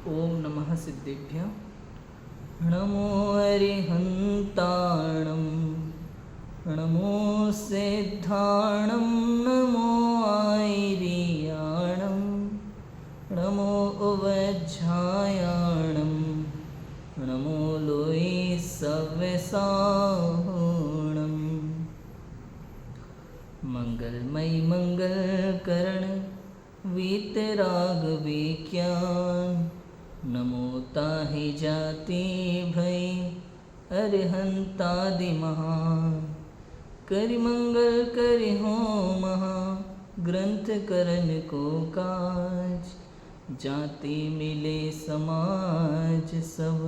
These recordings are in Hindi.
ओम नमः सिद्धेभ्यः। नमो अरिहन्ताणं, नमो सिद्धाणं, नमो आयर्याणं, नमो उवज्झायाणं, नमो लोये सव्यसाहणं। मंगलमयि मंगलकरण वीतराग विज्ञान, नमो ताहि जाति भय अरिहंतादि महान। करि मंगल करि हो महा, ग्रंथ करन को काज। जाति मिले समाज सब,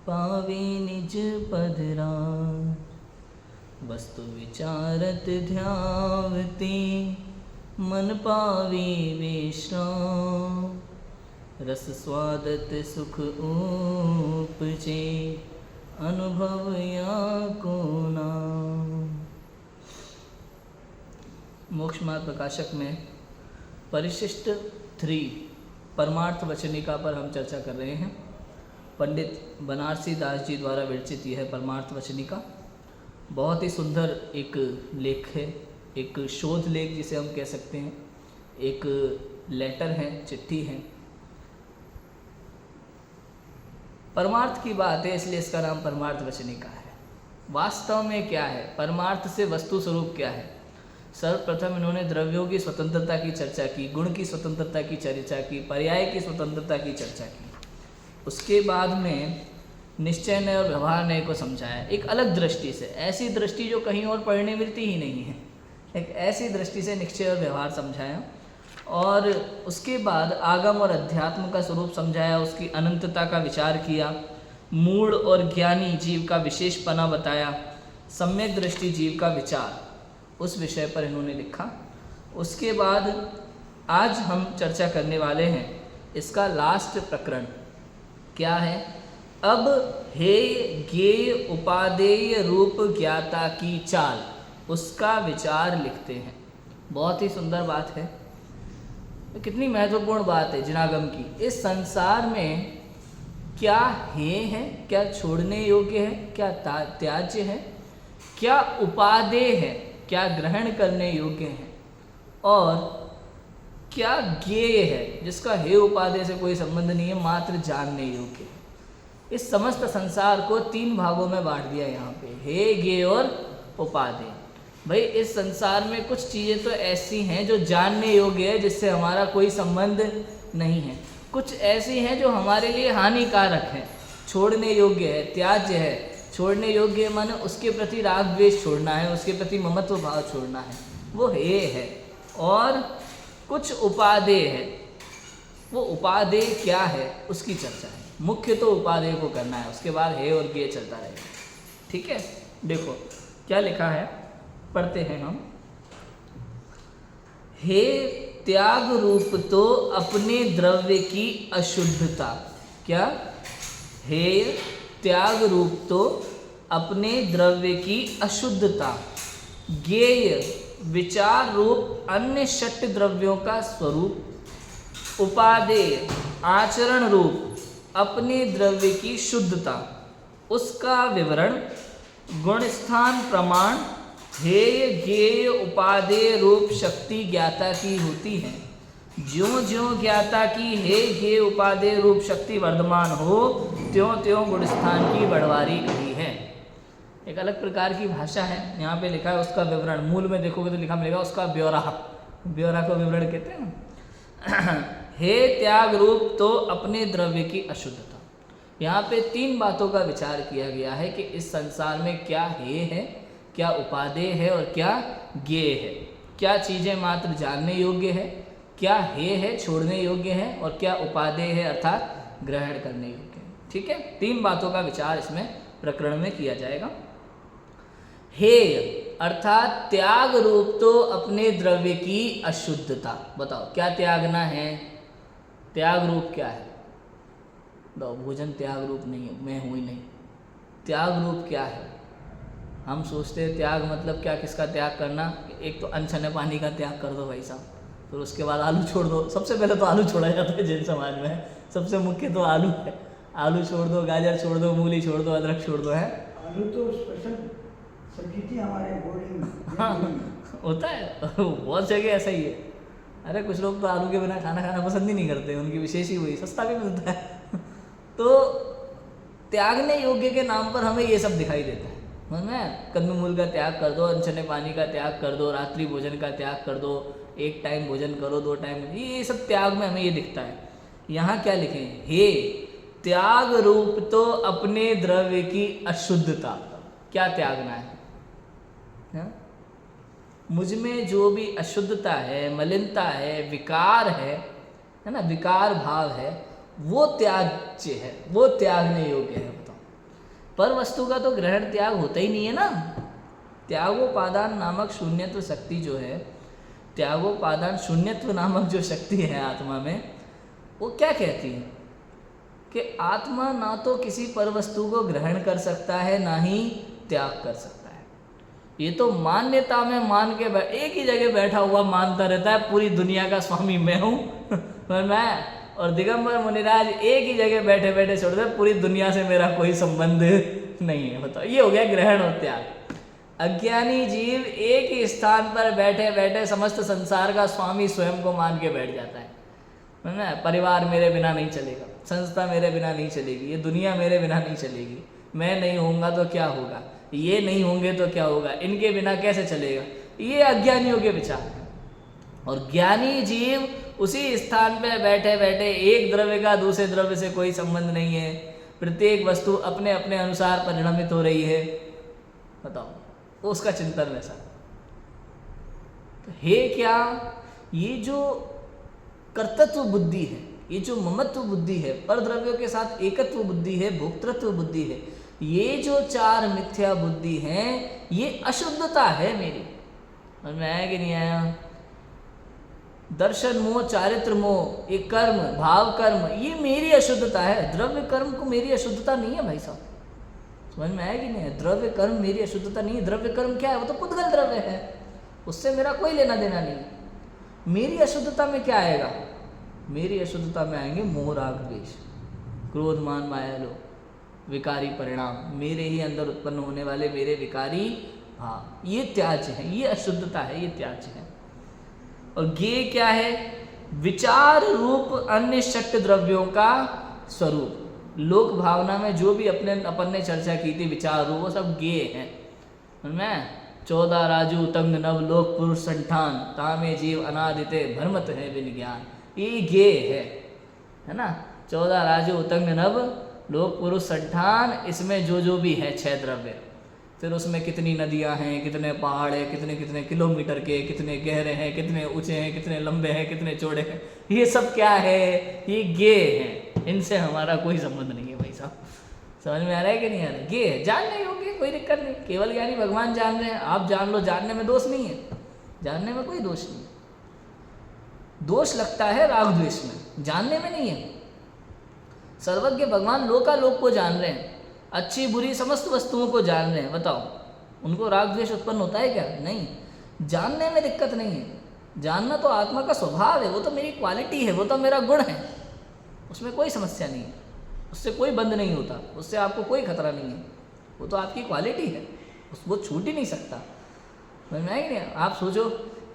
पावे निज पद राज। वस्तु विचारत ध्यावती, मन पावे विश्राम। रस स्वादत सुख उपजे, अनुभव या को नाम। मोक्ष मार्ग प्रकाशक में परिशिष्ट 3 परमार्थ वचनिका पर हम चर्चा कर रहे हैं। पंडित बनारसी दास जी द्वारा विरचित यह है परमार्थ वचनिका। बहुत ही सुंदर एक लेख है, एक शोध लेख जिसे हम कह सकते हैं, एक लेटर है, चिट्ठी है। परमार्थ की बात है, इसलिए इसका नाम परमार्थ वचनिका है। वास्तव में क्या है परमार्थ से वस्तु स्वरूप क्या है? सर्वप्रथम इन्होंने द्रव्यों की स्वतंत्रता की चर्चा की, गुण की स्वतंत्रता की चर्चा की, पर्याय की स्वतंत्रता की चर्चा की। उसके बाद में निश्चय नय और व्यवहार नय को समझाया एक अलग दृष्टि से, ऐसी दृष्टि जो कहीं और पढ़ने मिलती ही नहीं है। एक ऐसी दृष्टि से निश्चय और व्यवहार समझाया, और उसके बाद आगम और अध्यात्म का स्वरूप समझाया, उसकी अनंतता का विचार किया, मूढ़ और ज्ञानी जीव का विशेषपना बताया, सम्यक दृष्टि जीव का विचार, उस विषय पर इन्होंने लिखा। उसके बाद आज हम चर्चा करने वाले हैं इसका लास्ट प्रकरण क्या है। अब हे ज्ञेय उपादेय रूप ज्ञाता की चाल, उसका विचार लिखते हैं। बहुत ही सुंदर बात है, कितनी महत्वपूर्ण बात है जिनागम की। इस संसार में क्या हेय है, क्या छोड़ने योग्य है, क्या त्याज्य है, क्या उपादेय है, क्या ग्रहण करने योग्य है, और क्या ज्ञेय है जिसका हेय उपादेय से कोई संबंध नहीं है, मात्र जानने योग्य है। इस समस्त संसार को 3 भागों में बांट दिया यहाँ पे, हेय, ज्ञेय और उपादेय। भाई इस संसार में कुछ चीज़ें तो ऐसी हैं जो जानने योग्य है, जिससे हमारा कोई संबंध नहीं है। कुछ ऐसी हैं जो हमारे लिए हानिकारक हैं, छोड़ने योग्य है, त्याज्य है। छोड़ने योग्य माने उसके प्रति राग द्वेष छोड़ना है, उसके प्रति ममत्व भाव छोड़ना है, वो हेय है। और कुछ उपादेय है, वो उपादेय क्या है उसकी चर्चा है। मुख्य तो उपादेय को करना है, उसके बाद हेय और ज्ञेय चलता रहेगा। ठीक है, देखो क्या लिखा है, पढ़ते हैं हम। हे त्याग रूप तो अपने द्रव्य की अशुद्धता, क्या? हे त्याग रूप तो अपने द्रव्य की अशुद्धता, ज्ञेय विचार रूप अन्य षट द्रव्यों का स्वरूप, उपादेय आचरण रूप अपने द्रव्य की शुद्धता, उसका विवरण, गुणस्थान प्रमाण, हेय ज्ञेय उपादेय रूप शक्ति ज्ञाता की होती है। ज्यों ज्यों ज्ञाता की हेय ज्ञेय उपादेय रूप शक्ति वर्धमान हो, त्यों त्यों गुणस्थान की बढ़वारी कही है। एक अलग प्रकार की भाषा है, यहाँ पे लिखा है उसका विवरण। मूल में देखोगे तो लिखा मिलेगा उसका ब्यौरा, ब्यौरा को विवरण कहते हैं ना। हे त्याग रूप तो अपने द्रव्य की अशुद्धता। यहाँ पे 3 बातों का विचार किया गया है कि इस संसार में क्या हेय है, क्या उपादेय है और क्या ज्ञेय है। क्या चीज़ें मात्र जानने योग्य है, क्या हेय है छोड़ने योग्य है, और क्या उपादेय है अर्थात ग्रहण करने योग्य है। ठीक है, 3 बातों का विचार इसमें प्रकरण में किया जाएगा। हेय अर्थात त्याग रूप तो अपने द्रव्य की अशुद्धता। बताओ क्या त्यागना है, त्याग रूप क्या है? भोजन त्याग रूप नहीं है, मैं हूँ ही नहीं। त्याग रूप क्या है? हम सोचते हैं त्याग मतलब क्या, किसका त्याग करना? एक तो अनछने पानी का त्याग कर दो भाई साहब, फिर उसके बाद आलू छोड़ दो। सबसे पहले तो आलू छोड़ा जाता है जैन समाज में, सबसे मुख्य तो आलू है। आलू छोड़ दो, गाजर छोड़ दो, मूली छोड़ दो, अदरक छोड़ दो, है। आलू तो स्पेशल सब्जी थी हमारे बोर्डिंग में। हाँ होता है बहुत जगह ऐसा ही है। अरे कुछ लोग तो आलू के बिना खाना खाना पसंद ही नहीं करते, उनकी विशेष ही वही, सस्ता भी मिलता है तो त्यागने योग्य के नाम पर हमें ये सब दिखाई देता है। समझ में? कंदमूल का त्याग कर दो, अनछने पानी का त्याग कर दो, रात्रि भोजन का त्याग कर दो, एक टाइम भोजन करो, 2 टाइम, ये सब त्याग में हमें ये दिखता है। यहाँ क्या लिखे? हे त्याग रूप तो अपने द्रव्य की अशुद्धता। क्या त्यागना है? मुझ में जो भी अशुद्धता है, मलिनता है, विकार है ना, विकार भाव है, वो त्याज्य है, वो त्यागने योग्य है। बताओ, पर वस्तु का तो ग्रहण त्याग होता ही नहीं है ना। त्यागोपादान नामक शून्यत्व शक्ति जो है, त्यागोपादान शून्यत्व नामक जो शक्ति है आत्मा में, वो क्या कहती है कि आत्मा ना तो किसी पर वस्तु को ग्रहण कर सकता है, ना ही त्याग कर सकता है। ये तो मान्यता में मान के एक ही जगह बैठा हुआ मानता रहता है पूरी दुनिया का स्वामी मैं हूँ मैं और दिगंबर मुनिराज एक ही जगह बैठे बैठे छोड़ दे, पूरी दुनिया से मेरा कोई संबंध नहीं है। बताओ, ये हो गया ग्रहण और त्याग। अज्ञानी जीव एक ही स्थान पर बैठे बैठे समस्त संसार का स्वामी स्वयं को मान के बैठ जाता है ना। परिवार मेरे बिना नहीं चलेगा, संस्था मेरे बिना नहीं चलेगी, ये दुनिया मेरे बिना नहीं चलेगी, मैं नहीं होऊंगा तो क्या होगा, ये नहीं होंगे तो क्या होगा, इनके बिना कैसे चलेगा। ये अज्ञानियों के विचार हैं। और ज्ञानी जीव उसी स्थान पर बैठे बैठे एक द्रव्य का दूसरे द्रव्य से कोई संबंध नहीं है, प्रत्येक वस्तु अपने अपने अनुसार परिणमित हो रही है। बताओ, उसका चिंतन वैसा। तो हे क्या, ये जो कर्तृत्व बुद्धि है, ये जो ममत्व बुद्धि है, पर द्रव्यों के साथ एकत्व बुद्धि है, भोक्तृत्व बुद्धि है, ये जो 4 मिथ्या बुद्धि हैं, ये अशुद्धता है मेरी। समझ में आया कि नहीं आया? दर्शन मोह, चारित्र मोह, ये कर्म, भाव कर्म, ये मेरी अशुद्धता है। द्रव्य कर्म को मेरी अशुद्धता नहीं है भाई साहब। समझ में आया कि नहीं है? द्रव्य कर्म मेरी अशुद्धता नहीं है। द्रव्य कर्म क्या है? वो तो पुद्गल द्रव्य है, उससे मेरा कोई लेना देना नहीं है। मेरी अशुद्धता में क्या आएगा? मेरी अशुद्धता में आएंगे मोह, राग, द्वेष, क्रोध, मान, माया, लोभ, विकारी परिणाम, मेरे ही अंदर उत्पन्न होने वाले मेरे विकारी भाव, ये त्याज्य है, ये अशुद्धता है, ये त्याज्य है। और ज्ञेय क्या है? विचार रूप अन्य षट द्रव्यों का स्वरूप। लोक भावना में जो भी अपन ने चर्चा की थी विचार रूप, वो सब ज्ञेय है। मैं 14 राजू तंग नव लोक पुरुष संठान, तामे जीव अनादिते भ्रमत है विज्ञान, ये ज्ञेय है ना। 14 राजू तंग नव लोक पुरुष संठान, इसमें जो जो भी है 6 द्रव्य, फिर उसमें कितनी नदियां हैं, कितने पहाड़ हैं, कितने कितने किलोमीटर के, कितने गहरे हैं, कितने ऊंचे हैं, कितने लंबे हैं, कितने चौड़े हैं, ये सब क्या है? ये ज्ञेय है। इनसे हमारा कोई संबंध नहीं है भाई साहब। समझ में आ रहा है कि नहीं आ रहा है? ज्ञेय है, जानने योग्य, कोई दिक्कत नहीं। केवल ज्ञानी भगवान जान रहे हैं, आप जान लो, जानने में दोष नहीं है, जानने में कोई दोष नहीं। दोष लगता है राग द्वेष में, जानने में नहीं है। सर्वज्ञ भगवान लोकालोक को जान रहे हैं, अच्छी बुरी समस्त वस्तुओं को जान रहे हैं। बताओ, उनको राग द्वेष उत्पन्न होता है क्या? नहीं। जानने में दिक्कत नहीं है। जानना तो आत्मा का स्वभाव है, वो तो मेरी क्वालिटी है, वो तो मेरा गुण है, उसमें कोई समस्या नहीं है, उससे कोई बंद नहीं होता, उससे आपको कोई खतरा नहीं है, वो तो आपकी क्वालिटी है, वो छूट ही नहीं सकता। समझ में आया कि नहीं? आप सोचो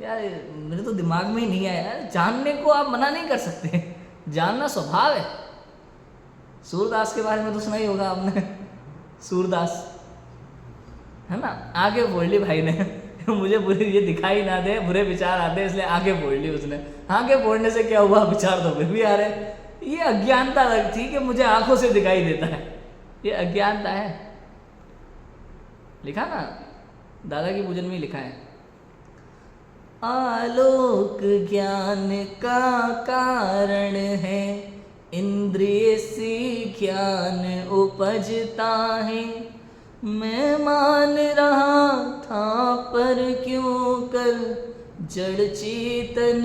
यार, मेरे तो दिमाग में ही नहीं आया यार, जानने को आप मना नहीं कर सकते, जानना स्वभाव है। सूरदास के बारे में तो सुना ही होगा आपने, सूरदास है ना, आगे बोल ली भाई ने मुझे बुरे ये दिखाई ना दे, बुरे विचार आते इसलिए आगे बोल ली उसने। आगे बोलने से क्या हुआ? विचार तो फिर भी आ रहे। ये अज्ञानता थी कि मुझे आंखों से दिखाई देता है, ये अज्ञानता है। लिखा ना, दादा की पूजन में लिखा है, आलोक ज्ञान का कारण है, इंद्रिय से ज्ञान उपजता है, मैं मान रहा था पर क्यों कर जड़ चेतन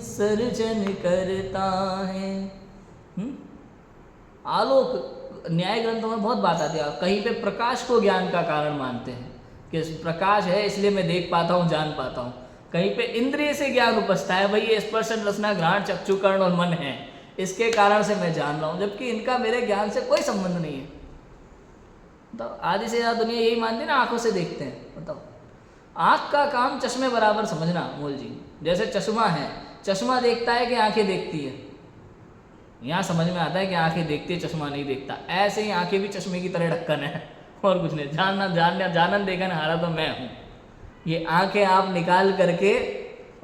सर्जन करता है। आलोक न्याय ग्रंथों में बहुत बात आती है, कहीं पे प्रकाश को ज्ञान का कारण मानते हैं कि प्रकाश है इसलिए मैं देख पाता हूँ, जान पाता हूँ। कहीं पे इंद्रिय से ज्ञान उपजता है, भाई ये स्पर्शन रसना घ्राण चक्षु कर्ण और मन है, इसके कारण से मैं जान रहा हूं, जबकि इनका मेरे ज्ञान से कोई संबंध नहीं है। तो आधी से ज्यादा दुनिया यही मानती है ना, आंखों से देखते हैं। बताओ, आंख का काम चश्मे बराबर समझना मूल जी। जैसे चश्मा है, चश्मा देखता है कि आंखें देखती है, यहाँ समझ में आता है कि आंखें देखती है, चश्मा नहीं देखता। ऐसे ही आंखें भी चश्मे की तरह ढक्कन है और कुछ नहीं। जानन देखन हारा तो मैं हूँ। ये आंखें आप निकाल करके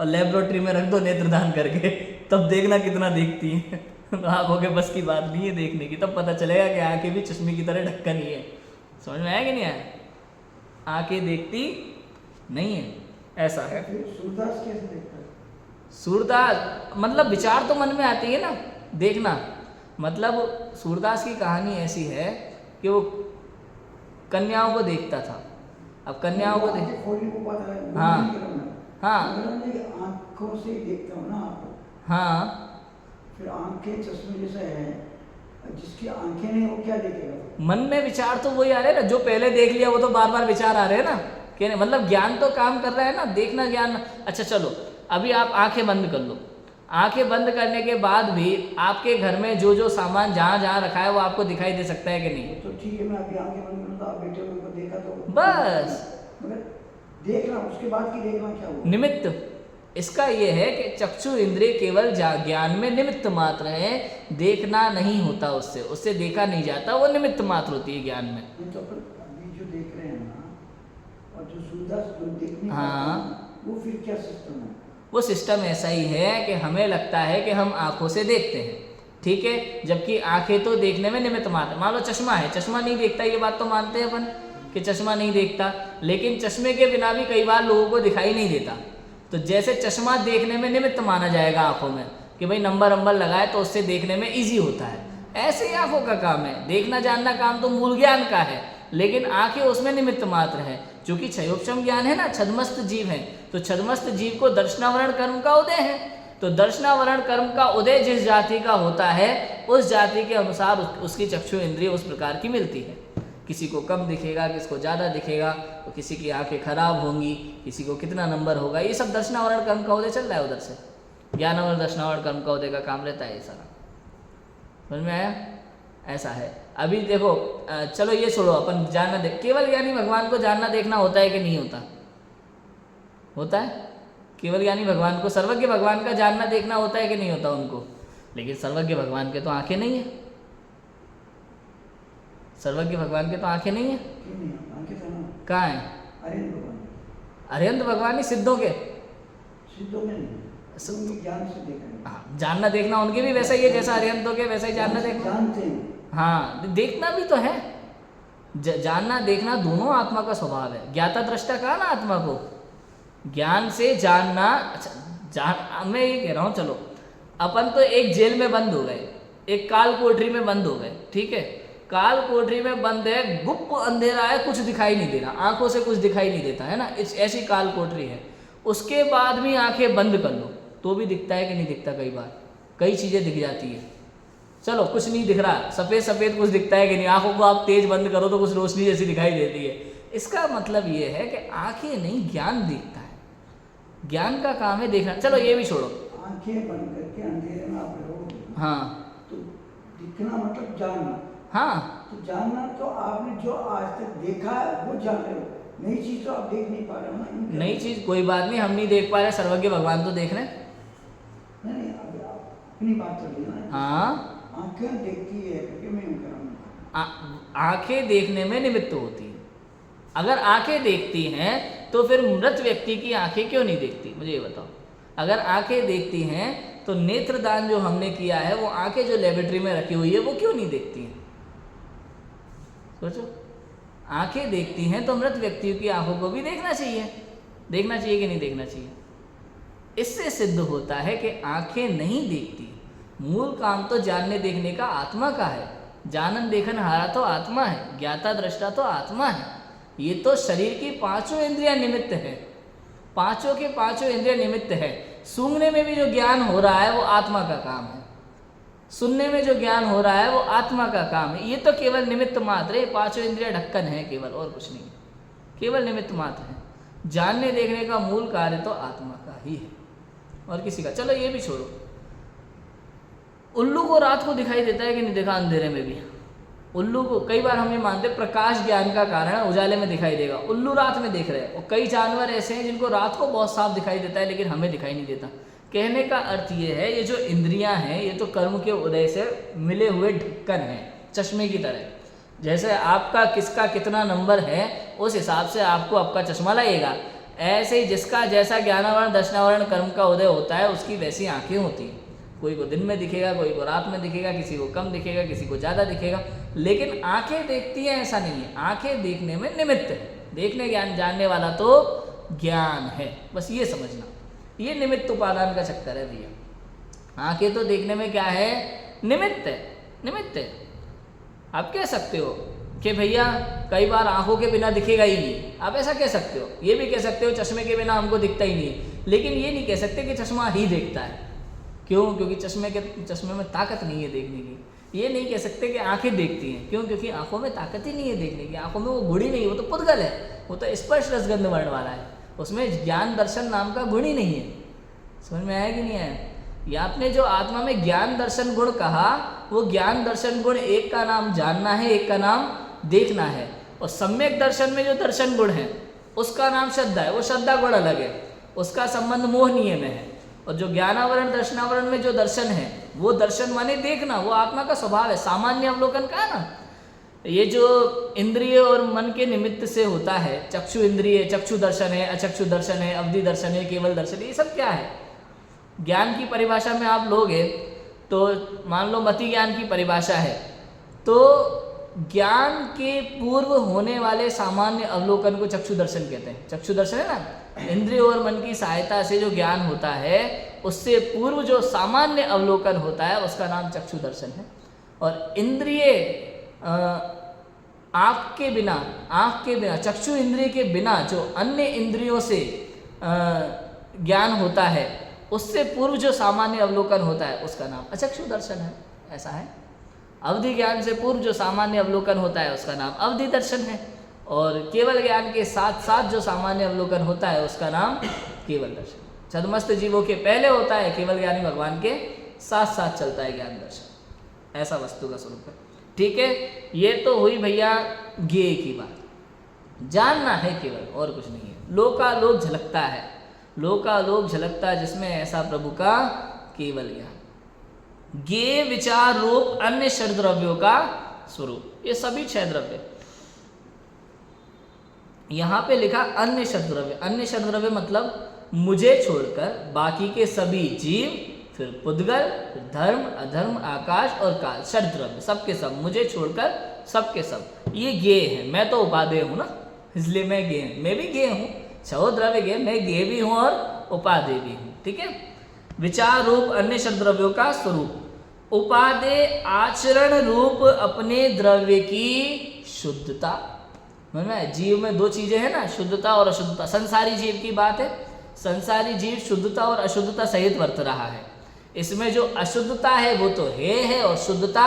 और लेबोरेटरी में रख दो नेत्रदान करके, तब देखना कितना देखती है। तो आंखों के बस की बात नहीं है देखने की, तब पता चलेगा कि आंखें भी चश्मे की तरह ढक्कन ही है। समझ में आया कि नहीं आया? आंखें देखती नहीं है, ऐसा है। फिर सूरदास कैसे देखता है? सूरदास मतलब विचार तो मन में आती है ना, देखना मतलब सूरदास की कहानी ऐसी है कि वो कन्याओं को देखता था। अब कन्याओं को देख, खोलने को पता है, हाँ, नहीं करना। हाँ, अगर मैं आंखों से देखता हूँ ना आपको, हाँ, फिर आंखें चश्मे जैसा है, जिसकी आंखें नहीं वो क्या देखेगा? मन में विचार तो वही आ रहे हैं ना, जो पहले देख लिया वो तो बार बार विचार आ रहे हैं ना, कि मतलब ज्ञान तो काम कर रहा है ना, देखना ज्ञान। अच्छा चलो, अभी आप आंखें बंद कर लो, आंखें बंद करने के बाद भी आपके घर में जो जो सामान जहाँ जहाँ रखा है वो आपको दिखाई दे सकता है कि नहीं? तो ठीक है, मैं अभी आंखें बंद करूँ तो आप बेटे को देखा तो बस, मगर देखना उसके बाद की देखना क्या हुआ? निमित्त इसका ये है कि चक्षु इंद्रिय केवल ज्ञान में निमित्त मात्र है, देखना नहीं होता, उससे उससे देखा नहीं जाता, वो निमित्त मात्र होती है ज्ञान में। नहीं तो फिर अभी जो देख रहे हैं ना, और जो सूरदास जो देखने हाँ, वो फिर क्या सिस्टम है? वो सिस्टम ऐसा ही है कि हमें लगता है कि हम आंखों से देखते हैं, ठीक है, जबकि आंखें तो देखने में निमित्त मात्र। मान लो चश्मा है, चश्मा नहीं देखता, ये बात तो मानते हैं अपन कि चश्मा नहीं देखता, लेकिन चश्मे के बिना भी कई बार लोगों को दिखाई नहीं देता। तो जैसे चश्मा देखने में निमित्त माना जाएगा आंखों में, कि भाई नंबर नंबर लगाए तो उससे देखने में ईजी होता है, ऐसे ही आंखों का काम है। देखना जानना काम तो मूल ज्ञान का है, लेकिन आंखें उसमें निमित्त मात्र है। चूंकि क्षयोपशम ज्ञान है ना, छद्मस्त जीव है, तो छद्मस्त जीव को दर्शनावरण कर्म का उदय है। तो दर्शनावरण कर्म का उदय जिस जाति का होता है, उस जाति के अनुसार उसकी चक्षु इंद्रिय उस प्रकार की मिलती है। किसी को कम दिखेगा, किसको ज़्यादा दिखेगा, तो किसी की आंखें खराब होंगी, किसी को कितना नंबर होगा, ये सब दर्शनावरण कर्म का उदय चल रहा है उधर से। ज्ञानावरण दर्शनावरण कर्म का उदय का काम रहता है ये सारा। समझ में आया? ऐसा है। अभी देखो, चलो ये छोड़ो, अपन जानना देख, केवल ज्ञानी भगवान को जानना देखना होता है कि नहीं होता? होता है। केवल ज्ञानी भगवान को, सर्वज्ञ भगवान का जानना देखना होता है कि नहीं होता उनको? लेकिन सर्वज्ञ भगवान के तो आंखें नहीं है, सर्वज्ञ भगवान के तो आंखें नहीं है। क्यों नहीं? आंखें तो ना कहाँ है? अरिहंत भगवान, अरिहंत भगवान ही सिद्धों के, सिद्धों में नहीं, उनके ज्ञान से देखा है। हाँ, जानना देखना उनके भी वैसा ही है, जैसा अरिहंतों के वैसा ही जानना देखना। जानते हैं। हाँ, देखना भी तो है, जानना देखना दोनों आत्मा का स्वभाव है। ज्ञाता दृष्टा कहा ना आत्मा को, ज्ञान से जानना। अच्छा, मैं ये कह रहा हूँ, चलो अपन तो एक जेल में बंद हो गए, एक काल कोठरी में बंद हो गए, ठीक है, काल कोठरी में बंद है, गुप्त अंधेरा है, कुछ दिखाई नहीं दे रहा, आंखों से कुछ दिखाई नहीं देता है ना, ऐसी काल कोठरी है। उसके बाद भी आंखें बंद कर लो तो भी दिखता है कि नहीं दिखता? कई बार कई चीज़ें दिख जाती है। चलो कुछ नहीं दिख रहा, सफ़ेद सफ़ेद कुछ दिखता है कि नहीं? आंखों को आप तेज बंद करो तो कुछ रोशनी जैसी दिखाई देती है। इसका मतलब ये है कि आंखें नहीं, ज्ञान दिखता है, ज्ञान का काम है देखना। चलो ये भी छोड़ो, आंखें बंद करके अंधेरे में आप रहोगे, हाँ, तो दिखना मतलब जानना। हाँ, तो जानना तो आपने जो आज तक देखा है वो जान रहे हो, नई चीज तो आप देख नहीं पा रहे हो ना। नई चीज़ कोई बात नहीं, हम नहीं देख पा रहे, सर्वज्ञ भगवान तो देख रहे हैं। नहीं, अभी आप अपनी बात कर रही ना। हाँ, आंखें देखती है क्योंकि मैं यूं कर रहा हूँ। आंखें देखने में निमित्त होती हैं। अगर आंखें देखती हैं तो फिर मृत व्यक्ति की आंखें क्यों नहीं देखती? मुझे ये बताओ। अगर आंखें देखती हैं तो नेत्रदान जो हमने किया है, वो आंखें जो लेबोरेटरी में रखी हुई है वो क्यों नहीं देखती हैं? सोचो, आंखें देखती हैं तो मृत व्यक्तियों की आंखों को भी देखना चाहिए, देखना चाहिए कि नहीं देखना चाहिए? इससे सिद्ध होता है कि आंखें नहीं देखती, मूल काम तो जानने देखने का आत्मा का है। जानन देखन हारा तो आत्मा है, ज्ञाता दृष्टा तो आत्मा है। ये तो शरीर की पांचों इंद्रियां निमित्त है, पांचों के पांचों इंद्रियां निमित्त है। सूंघने में भी जो ज्ञान हो रहा है वो आत्मा का काम है, सुनने में जो ज्ञान हो रहा है वो आत्मा का काम है। ये तो केवल निमित्त मात्र है, पांचों इंद्रियां ढक्कन है केवल, और कुछ नहीं, केवल निमित्त मात्र है। जानने देखने का मूल कार्य तो आत्मा का ही है और किसी का। चलो ये भी छोड़ो, उल्लू को रात को दिखाई देता है कि नहीं देखा अंधेरे में भी? उल्लू को कई बार हम ये मानते हैं प्रकाश ज्ञान का कारण है, उजाले में दिखाई देगा। उल्लू रात में देख रहे हैं, और कई जानवर ऐसे हैं जिनको रात को बहुत साफ दिखाई देता है लेकिन हमें दिखाई नहीं देता। कहने का अर्थ ये है, ये जो इंद्रियां हैं ये तो कर्म के उदय से मिले हुए ढक्कन हैं, चश्मे की तरह। जैसे आपका किसका कितना नंबर है उस हिसाब से आपको आपका चश्मा लगेगा, ऐसे ही जिसका जैसा ज्ञानावरण दर्शनावरण कर्म का उदय होता है उसकी वैसी आंखें होती हैं। कोई को दिन में दिखेगा, कोई को रात में दिखेगा, किसी को कम दिखेगा, किसी को ज़्यादा दिखेगा, लेकिन आंखें देखती हैं ऐसा नहीं है। आंखें देखने में निमित्त है, देखने ज्ञान जानने वाला तो ज्ञान है, बस ये समझना। ये निमित्त उपादान का चक्कर है भैया। आंखें तो देखने में क्या है, निमित्त है, निमित्त है। आप कह सकते हो कि भैया कई बार आंखों के बिना दिखेगा ही नहीं, आप ऐसा कह सकते हो। ये भी कह सकते हो चश्मे के बिना हमको दिखता ही नहीं है, लेकिन ये नहीं कह सकते कि चश्मा ही देखता है। क्यों? क्योंकि चश्मे में ताकत नहीं है देखने की। ये नहीं कह सकते कि आंखें देखती हैं, क्यों? क्योंकि आंखों में ताकत ही नहीं है देखने की। आंखों में वो गुण ही नहीं है, वो तो पुद्गल है, वो तो स्पर्श रसगंध वर्ण वाला है, उसमें ज्ञान दर्शन नाम का गुण ही नहीं है। समझ में आया कि नहीं आया? या आपने जो आत्मा में ज्ञान दर्शन गुण कहा, वो ज्ञान दर्शन गुण एक का नाम जानना है, एक का नाम देखना है। और सम्यक दर्शन में जो दर्शन गुण है उसका नाम श्रद्धा है, वो श्रद्धा गुण अलग है, उसका संबंध मोह नियम है। और जो ज्ञानावरण दर्शनावरण में जो दर्शन है वो दर्शन माने देखना, वो आत्मा का स्वभाव है, सामान्य अवलोकन का है ना। ये जो इंद्रिय और मन के निमित्त से होता है, चक्षु इंद्रिय, चक्षु दर्शन है, अचक्षु दर्शन है, अवधि दर्शन है, केवल दर्शन है, ये सब क्या है? ज्ञान की परिभाषा में आप लोगे तो मान लो मति ज्ञान की परिभाषा है, तो ज्ञान के पूर्व होने वाले सामान्य अवलोकन को चक्षु दर्शन कहते हैं। चक्षु दर्शन है ना, इंद्रिय और मन की सहायता से जो ज्ञान होता है उससे पूर्व जो सामान्य अवलोकन होता है उसका नाम चक्षु दर्शन है। और इंद्रिय आँख के बिना चक्षु इंद्रिय के बिना जो अन्य इंद्रियों से ज्ञान होता है उससे पूर्व जो सामान्य अवलोकन होता है उसका नाम अचक्षु दर्शन है। ऐसा है। अवधि ज्ञान से पूर्व जो सामान्य अवलोकन होता है उसका नाम अवधि दर्शन है, और केवल ज्ञान के साथ साथ जो सामान्य अवलोकन होता है उसका नाम केवल दर्शन। छद्मस्त जीवों के पहले होता है, केवल ज्ञानी भगवान के साथ साथ चलता है ज्ञान दर्शन। ऐसा वस्तु का स्वरूप है। ठीक है, ये तो हुई भैया ज्ञेय की बात। जानना है केवल, और कुछ नहीं है। लोकालोक झलकता है, लोकालोक झलकता जिसमें ऐसा प्रभु का केवल ज्ञान। ज्ञेय विचार रूप अन्य षड द्रव्यों का स्वरूप, ये सभी 6 द्रव्य यहां पे लिखा अन्य षड द्रव्य। अन्य षड द्रव्य मतलब मुझे छोड़कर बाकी के सभी जीव, फिर पुद्गल, फिर धर्म, अधर्म, आकाश और काल, षड द्रव्य सबके सब, मुझे छोड़कर सबके सब। ये ज्ञेय है, मैं तो उपादेय हूं ना, इसलिए मैं ज्ञेय हूं। मैं भी ज्ञेय हूं, 6 द्रव्य ज्ञेय, मैं ज्ञेय भी हूं और उपादेय भी हूं। ठीक है। विचार रूप अन्य षड द्रव्यों का स्वरूप। उपादेय आचरण रूप अपने द्रव्य की शुद्धता। में जीव में 2 चीजें हैं ना, शुद्धता और अशुद्धता। संसारी जीव की बात है, संसारी जीव शुद्धता और अशुद्धता सहित वर्त रहा है। इसमें जो अशुद्धता है वो तो है और शुद्धता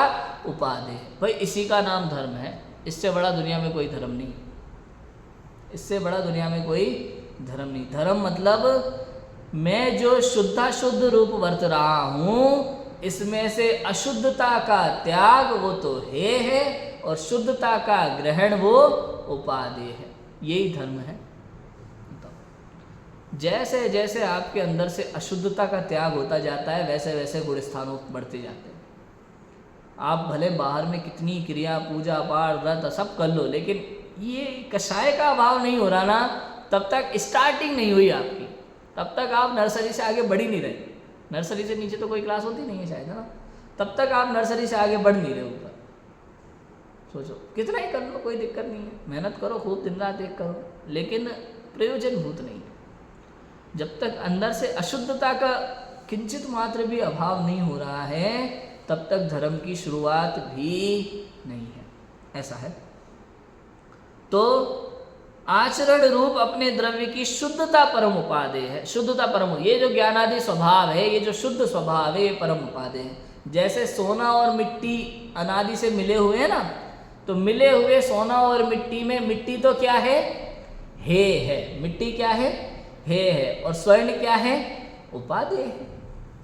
उपादेय है। भाई इसी का नाम धर्म है, इससे बड़ा दुनिया में कोई धर्म नहीं, इससे बड़ा दुनिया में कोई धर्म नहीं। धर्म मतलब मैं जो शुद्धाशुद्ध रूप वर्त रहा हूँ इसमें से अशुद्धता का त्याग वो तो है और शुद्धता का ग्रहण वो उपादेय है। यही धर्म है। जैसे जैसे आपके अंदर से अशुद्धता का त्याग होता जाता है वैसे वैसे गुण स्थानों बढ़ते जाते हैं। आप भले बाहर में कितनी क्रिया, पूजा पाठ, व्रत सब कर लो, लेकिन ये कषाय का अभाव नहीं हो रहा ना, तब तक स्टार्टिंग नहीं हुई आपकी, तब तक आप नर्सरी से आगे बढ़ ही नहीं रहे। नर्सरी से नीचे तो कोई क्लास होती नहीं है शायद, है ना? तब तक आप नर्सरी से आगे बढ़ नहीं रहे ऊपर। सोचो कितना ही कर लो, कोई दिक्कत नहीं है, मेहनत करो खूब, दिन रात एक करो, लेकिन प्रयोजनभूत नहीं है। जब तक अंदर से अशुद्धता का किंचित मात्र भी अभाव नहीं हो रहा है तब तक धर्म की शुरुआत भी नहीं है। ऐसा है। तो आचरण रूप अपने द्रव्य की शुद्धता परम उपादेय है। शुद्धता परम, ये जो ज्ञानादि स्वभाव है, ये जो शुद्ध स्वभाव है, ये परम उपादेय है। जैसे सोना और मिट्टी अनादि से मिले हुए हैं ना, तो मिले हुए सोना और मिट्टी में मिट्टी तो क्या है? है। मिट्टी क्या है? है। और स्वर्ण क्या है? उपादेय है।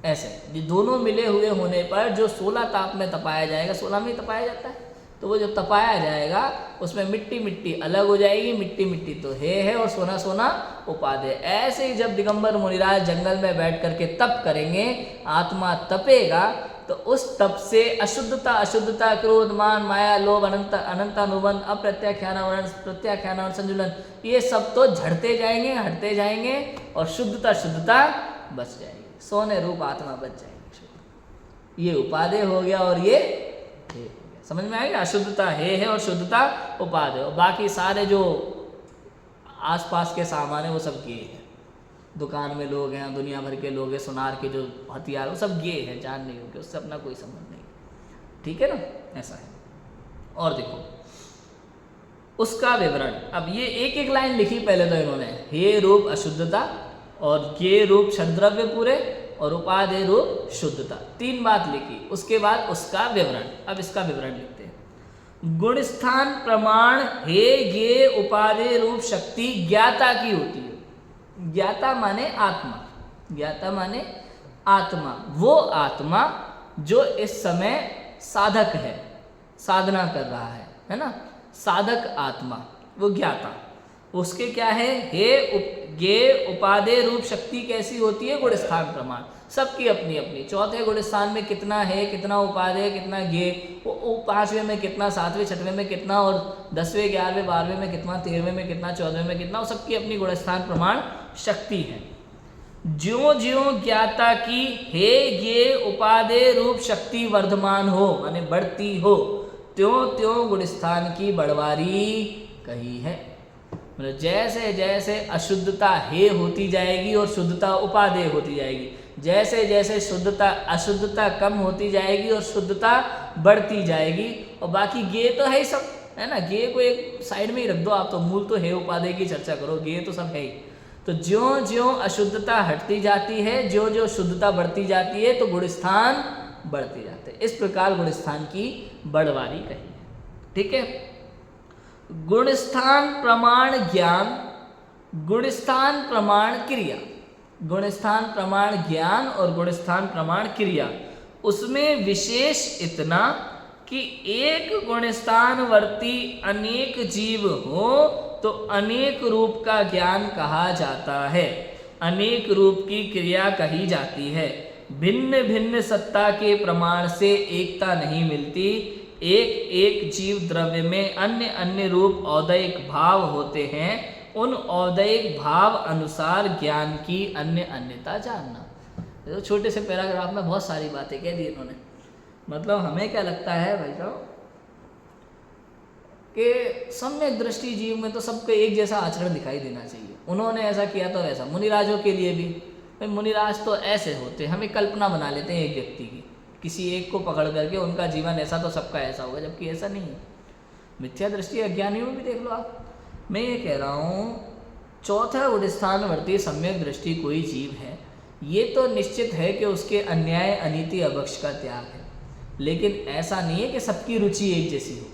ऐसे ये दोनों मिले हुए होने पर जो 16 ताप में तपाया जाएगा, 16 में ही तपाया जाता है, तो वो जो तपाया जाएगा उसमें मिट्टी मिट्टी अलग हो जाएगी, मिट्टी मिट्टी तो है और सोना सोना उपादेय। ऐसे ही जब दिगंबर मुनिराज जंगल में बैठ करके तप करेंगे, आत्मा तपेगा, तो उस तप से अशुद्धता, क्रोध, मान, माया, लोभ, अनंत अनुबंध, अप्रत्याख्यान, प्रत्याख्यान, संजुलन, ये सब तो झड़ते जाएंगे, हटते जाएंगे और शुद्धता बच जाएगी, सोने रूप आत्मा बच जाएगी। ये उपादेय हो गया और ये हो गया। समझ में आएगा? अशुद्धता है और शुद्धता उपादेय, और बाकी सारे जो आसपास के सामान है वो सब ये है। दुकान में लोग हैं, दुनिया भर के लोग हैं, सुनार के जो हथियार वो सब ये है, जान नहीं होगी, उससे अपना कोई संबंध नहीं। ठीक है ना? ऐसा है। और देखो उसका विवरण, अब ये एक एक लाइन लिखी पहले तो इन्होंने, हे रूप अशुद्धता और ये रूप षड्द्रव्य पूरे और उपादेय रूप शुद्धता, 3 बात लिखी। उसके बाद उसका विवरण। अब इसका विवरण लिखते हैं। गुण स्थान प्रमाण हे ये उपादेय रूप शक्ति ज्ञाता की होती है। ज्ञाता माने आत्मा, ज्ञाता माने आत्मा, वो आत्मा जो इस समय साधक है, साधना कर रहा है ना, साधक आत्मा, वो ज्ञाता। उसके क्या है? ये उपादेय रूप शक्ति कैसी होती है? गुण स्थान प्रमाण, सबकी अपनी अपनी। चौथे गुण स्थान में कितना है, कितना उपादेय, कितना ज्ञेय, वो 5वें में कितना, 7वें 6वें में कितना, और 10वें 11वें 12वें में कितना, 13वें में कितना, 14वें में कितना, वो सबकी अपनी गुण स्थान प्रमाण शक्ति है। ज्यों ज्यों ज्ञाता की हे ये उपादेय रूप शक्ति वर्धमान हो, माने बढ़ती हो, त्यों त्यों गुण स्थान की बढ़वारी कही है। मतलब जैसे जैसे अशुद्धता हे होती जाएगी और शुद्धता उपादेय होती जाएगी, जैसे जैसे शुद्धता अशुद्धता कम होती जाएगी और शुद्धता बढ़ती जाएगी, और बाकी गे तो है ही सब, है ना, गे को एक साइड में ही रख दो आप, तो मूल तो है उपादेय की चर्चा करो, गे तो सब है ही। तो ज्यों ज्यों अशुद्धता हटती जाती है, ज्यों ज्यों शुद्धता बढ़ती जाती है, तो गुण स्थान बढ़ते जाते हैं। इस प्रकार गुण स्थान की बढ़वारी कही है। ठीक है। गुण स्थान प्रमाण ज्ञान, गुण स्थान प्रमाण क्रिया, गुण स्थान प्रमाण ज्ञान और गुण स्थान प्रमाण क्रिया, उसमें विशेष इतना कि एक गुण स्थान वर्ती अनेक जीव हो तो अनेक रूप का ज्ञान कहा जाता है, अनेक रूप की क्रिया कही जाती है। भिन्न भिन्न सत्ता के प्रमाण से एकता नहीं मिलती, एक एक जीव द्रव्य में अन्य अन्य रूप औदयिक भाव होते हैं, उन औदयिक भाव अनुसार ज्ञान की अन्य अन्यता जानना। तो छोटे से पैराग्राफ में बहुत सारी बातें कह दी इन्होंने। मतलब हमें क्या लगता है भाई साहब कि सम्यक दृष्टि जीव में तो सबको एक जैसा आचरण दिखाई देना चाहिए, उन्होंने ऐसा किया तो वैसा। मुनिराजों के लिए भी भाई मुनिराज तो ऐसे होते, हमें कल्पना बना लेते हैं एक व्यक्ति की, किसी एक को पकड़ करके उनका जीवन ऐसा तो सबका ऐसा होगा, जबकि ऐसा नहीं है। मिथ्या दृष्टि अज्ञानियों में भी देख लो आप। मैं ये कह रहा हूँ चौथा गुण स्थानवर्ती सम्यक दृष्टि कोई जीव है, ये तो निश्चित है कि उसके अन्याय अनीति अभक्ष का त्याग है, लेकिन ऐसा नहीं है कि सबकी रुचि एक जैसी होगी।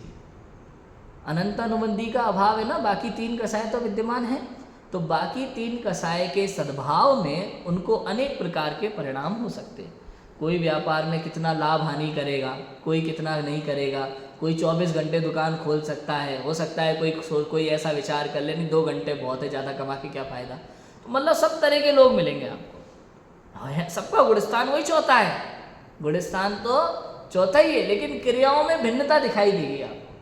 अनंत अनुबंधी का अभाव है ना, बाकी 3 कसाय तो विद्यमान हैं, तो बाकी 3 कसाय के सद्भाव में उनको अनेक प्रकार के परिणाम हो सकते हैं। कोई व्यापार में कितना लाभ हानि करेगा, कोई कितना नहीं करेगा, कोई 24 घंटे दुकान खोल सकता है, हो सकता है कोई ऐसा विचार कर ले नहीं 2 घंटे बहुत है, ज़्यादा कमा के क्या फ़ायदा। तो मतलब सब तरह के लोग मिलेंगे आपको, सबका गुणस्थान वही चौथा है, गुणस्थान तो चौथा ही है, लेकिन क्रियाओं में भिन्नता दिखाई देगी आपको,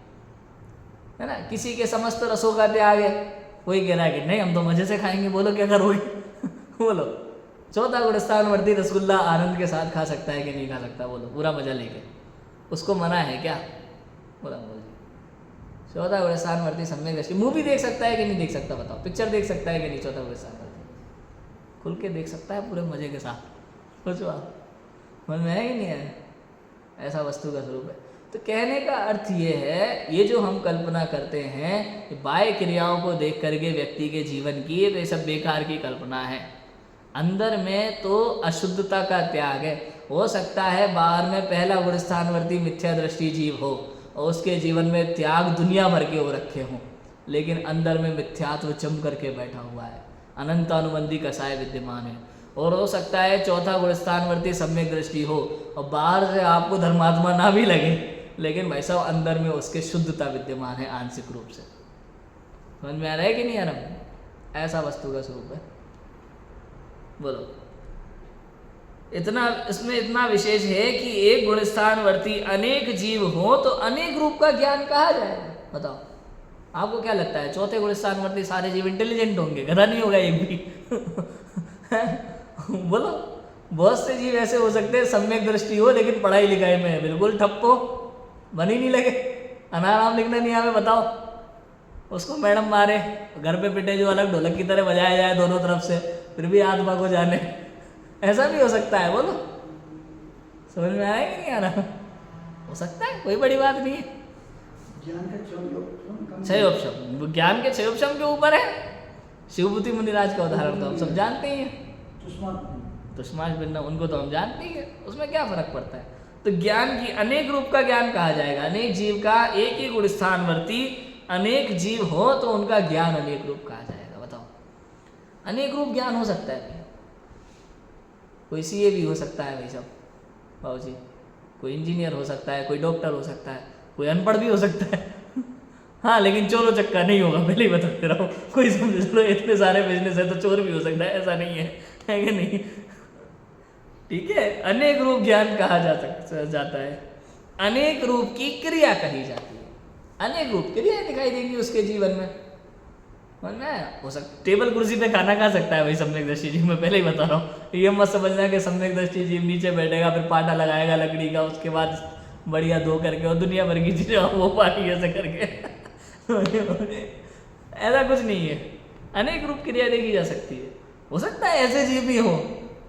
है ना। किसी के समस्त रसों का त्याग है, कोई कह रहा है कि नहीं हम तो मज़े से खाएंगे, बोलो क्या करोगे बोलो। चौथा गुणस्थानवर्ती रसगुल्ला आनंद के साथ खा सकता है कि नहीं खा सकता, बोलो, पूरा मजा लेके, उसको मना है क्या, बोला बोल। चौथा गुणस्थानवर्ती सम्यक दृष्टि, मूवी देख सकता है कि नहीं देख सकता, बताओ, पिक्चर देख सकता है कि नहीं, चौथा गुणस्थानवर्ती खुल के देख सकता है पूरे मजे के साथ, सोचो आप, मन में है कि नहीं है, ऐसा वस्तु का स्वरूप है। तो कहने का अर्थ ये है, ये जो हम कल्पना करते हैं बाह्य क्रियाओं को देख करके व्यक्ति के जीवन की, तो ये सब बेकार की कल्पना है। अंदर में तो अशुद्धता का त्याग है। हो सकता है बाहर में पहला गुणस्थानवर्ती मिथ्या दृष्टि जीव हो और उसके जीवन में त्याग दुनिया भर के हो रखे हों, लेकिन अंदर में मिथ्यात्व चम करके बैठा हुआ है, अनंत अनुबंधी कसाय विद्यमान है। और हो सकता है चौथा गुणस्थानवर्ती सम्यक दृष्टि हो और बाहर से आपको धर्मात्मा ना भी लगे, लेकिन भाई साहब अंदर में उसके शुद्धता विद्यमान है आंशिक रूप से। समझ में आ रहा है कि नहीं आ रहा? ऐसा वस्तु का स्वरूप है। बोलो, इतना इसमें इतना विशेष है कि एक गुणस्थानवर्ती अनेक जीव हो तो अनेक रूप का ज्ञान कहा जाएगा। बताओ, आपको क्या लगता है चौथे गुणस्थानवर्ती सारे जीव इंटेलिजेंट होंगे? गधा नहीं होगा एक भी। बोलो, बहुत से जीव ऐसे हो सकते हैं सम्यक दृष्टि हो लेकिन पढ़ाई लिखाई में बिल्कुल ठप्प हो, मन ही नहीं लगे, अनाराम लिखना नहीं आवे। बताओ, उसको मैडम मारे, घर पे पिटे जो अलग ढोलक की तरह बजाया जाए दोनों तरफ से, फिर भी आत्मा को जाने। ऐसा भी हो सकता है। बोलो, समझ में आया कि नहीं आ रहा? हो सकता है, कोई बड़ी बात नहीं है। ज्ञान का छह उपशम, ज्ञान के छह उपशम के ऊपर है। शिवभूति मुनिराज का उदाहरण तो हम सब जानते ही हैं। तुष्माश भिन्न, उनको तो हम जानते ही हैं, उसमें क्या फर्क पड़ता है? तो ज्ञान की अनेक रूप का ज्ञान कहा जाएगा। अनेक जीव का एक ही गुण स्थानवर्ती अनेक जीव हो तो उनका ज्ञान अनेक रूप कहा जाएगा। बताओ, अनेक रूप ज्ञान हो सकता है। कोई सीए भी हो सकता है भाई साहब, बाबू जी, कोई इंजीनियर हो सकता है, कोई डॉक्टर हो सकता है, कोई अनपढ़ भी हो सकता है। हाँ, लेकिन चोरों चक्का नहीं होगा, पहले ही बता दे रहा हूँ। कोई समझ लो, इतने सारे बिजनेस है तो चोर भी हो सकता है, ऐसा नहीं है कि नहीं? ठीक है, अनेक रूप ज्ञान कहा जाता है। अनेक रूप की क्रिया कही जाती है। अनेक रूप क्रिया दिखाई देंगी उसके जीवन में। हो सकता टेबल कुर्सी पे खाना खा सकता है भाई सम्यक दृष्टि जीव, मैं पहले ही बता रहा हूँ। ये मत समझना कि सम्यक दृष्टि जीव नीचे बैठेगा फिर पाटा लगाएगा लकड़ी का, उसके बाद बढ़िया धो करके और दुनिया भर की चीजें वो पार्टी ऐसे करके। ऐसा कुछ नहीं है। अनेक रूप क्रिया देखी जा सकती है। हो सकता है ऐसे जीव भी हो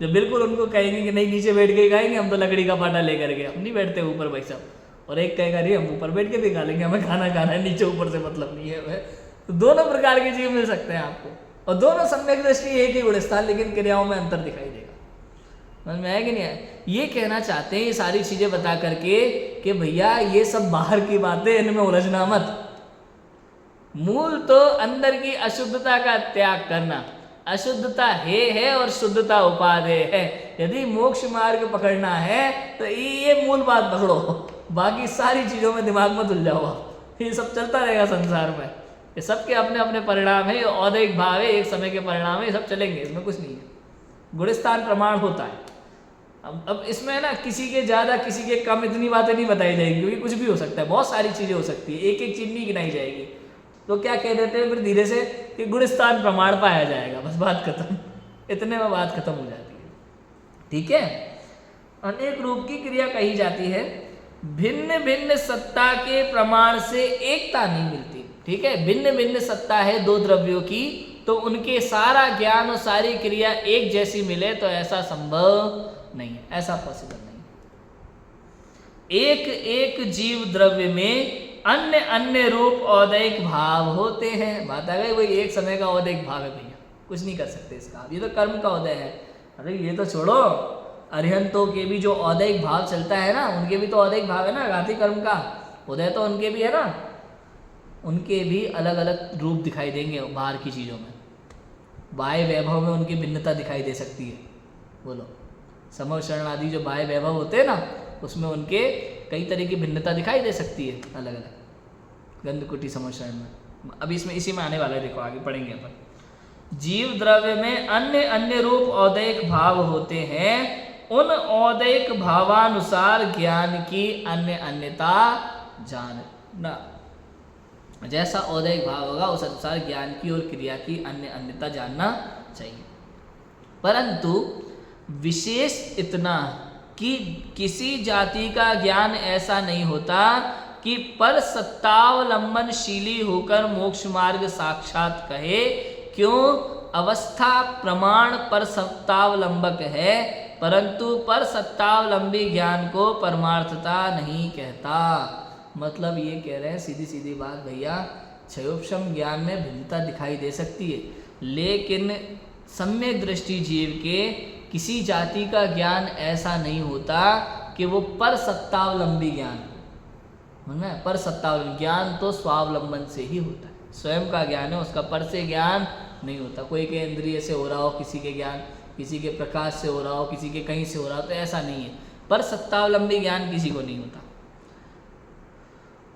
जो बिल्कुल उनको कहेंगे कि नहीं नीचे बैठ के खाएंगे, हम तो लकड़ी का पाटा लेकर के, हम नहीं बैठते ऊपर भाई साहब। और एक कहेगा नहीं हम ऊपर बैठ के भी खा लेंगे, हमें खाना खाना है, नीचे ऊपर से मतलब नहीं है। तो दोनों प्रकार के जीव मिल सकते हैं आपको, और दोनों सम्यक दृष्टि एक ही गुणस्थान, लेकिन क्रियाओं में अंतर दिखाई देगा। समझ में आया कि नहीं आया? ये कहना चाहते हैं ये सारी चीजें बता करके कि भैया ये सब बाहर की बातें, इनमें उलझना मत। मूल तो अंदर की अशुद्धता का त्याग करना। अशुद्धता है और शुद्धता उपादेय है। यदि मोक्ष मार्ग पकड़ना है तो ये मूल बात पकड़ो, बाकी सारी चीजों में दिमाग मत उलझाओ। ये सब चलता रहेगा संसार में, ये सबके अपने अपने परिणाम है, औदैहिक भाव है, एक समय के परिणाम है, ये सब चलेंगे, इसमें कुछ नहीं है। गुणस्थान प्रमाण होता है। अब इसमें है ना, किसी के ज्यादा किसी के कम, इतनी बातें नहीं बताई जाएगी, क्योंकि कुछ भी हो सकता है, बहुत सारी चीजें हो सकती है, एक एक चीज नहीं गिनाई जाएगी। तो क्या कह देते हैं फिर धीरे से कि गुणस्थान प्रमाण पाया जाएगा, बस बात खत्म। इतने में बात खत्म हो जाती है। ठीक है, अनेक रूप की क्रिया कही जाती है। भिन्न भिन्न सत्ता के प्रमाण से एकता नहीं मिलती। ठीक है, भिन्न भिन्न सत्ता है दो द्रव्यों की, तो उनके सारा ज्ञान और सारी क्रिया एक जैसी मिले तो ऐसा संभव नहीं है, ऐसा पॉसिबल नहीं। एक एक जीव द्रव्य में अन्य अन्य रूप औदैहिक भाव होते हैं। बात आ गई, वही एक समय का औदैहिक भाव है भैया, कुछ नहीं कर सकते इसका। ये तो कर्म का उदय है। अरे ये तो छोड़ो, अरिहंतों के भी जो औदैहिक भाव चलता है ना, उनके भी तो औदैहिक भाव है ना, घाती कर्म का उदय तो उनके भी है ना। उनके भी अलग अलग रूप दिखाई देंगे बाहर की चीज़ों में। बाह्य वैभव में उनकी भिन्नता दिखाई दे सकती है। बोलो, समव शरण आदि जो बाह्य वैभव होते हैं ना, उसमें उनके कई तरह की भिन्नता दिखाई दे सकती है अलग अलग। गंधकुटी समव शरण में अभी इसमें इसी में आने वाला है, देखो आगे पढ़ेंगे अपन। जीव द्रव्य में अन्य अन्य रूप औदैहिक भाव होते हैं। उन औदैहिक भावानुसार ज्ञान की अन्य अन्यता जानना। जैसा औदैहिक भाव होगा उस अनुसार ज्ञान की और क्रिया की अन्य अन्यता जानना चाहिए। परंतु विशेष इतना कि किसी जाति का ज्ञान ऐसा नहीं होता कि पर सत्तावलंबनशीली होकर मोक्ष मार्ग साक्षात कहे। क्यों? अवस्था प्रमाण पर सत्तावलंबक है, परंतु पर सत्तावलंबी ज्ञान को परमार्थता नहीं कहता। मतलब ये कह रहे हैं, सीधी सीधी बात भैया, क्षयोपशम ज्ञान में भिन्नता दिखाई दे सकती है, लेकिन सम्यक दृष्टि जीव के किसी जाति का ज्ञान ऐसा नहीं होता कि वो पर सत्तावलंबी ज्ञान हो। पर सत्तावलंबी ज्ञान तो स्वावलंबन से ही होता है। स्वयं का ज्ञान है, उसका पर से ज्ञान नहीं होता। कोई के इंद्रिय से हो रहा हो किसी के ज्ञान, किसी के प्रकाश से हो रहा हो, किसी के कहीं से हो रहा हो, तो ऐसा नहीं है। पर सत्तावलंबी ज्ञान किसी को नहीं होता।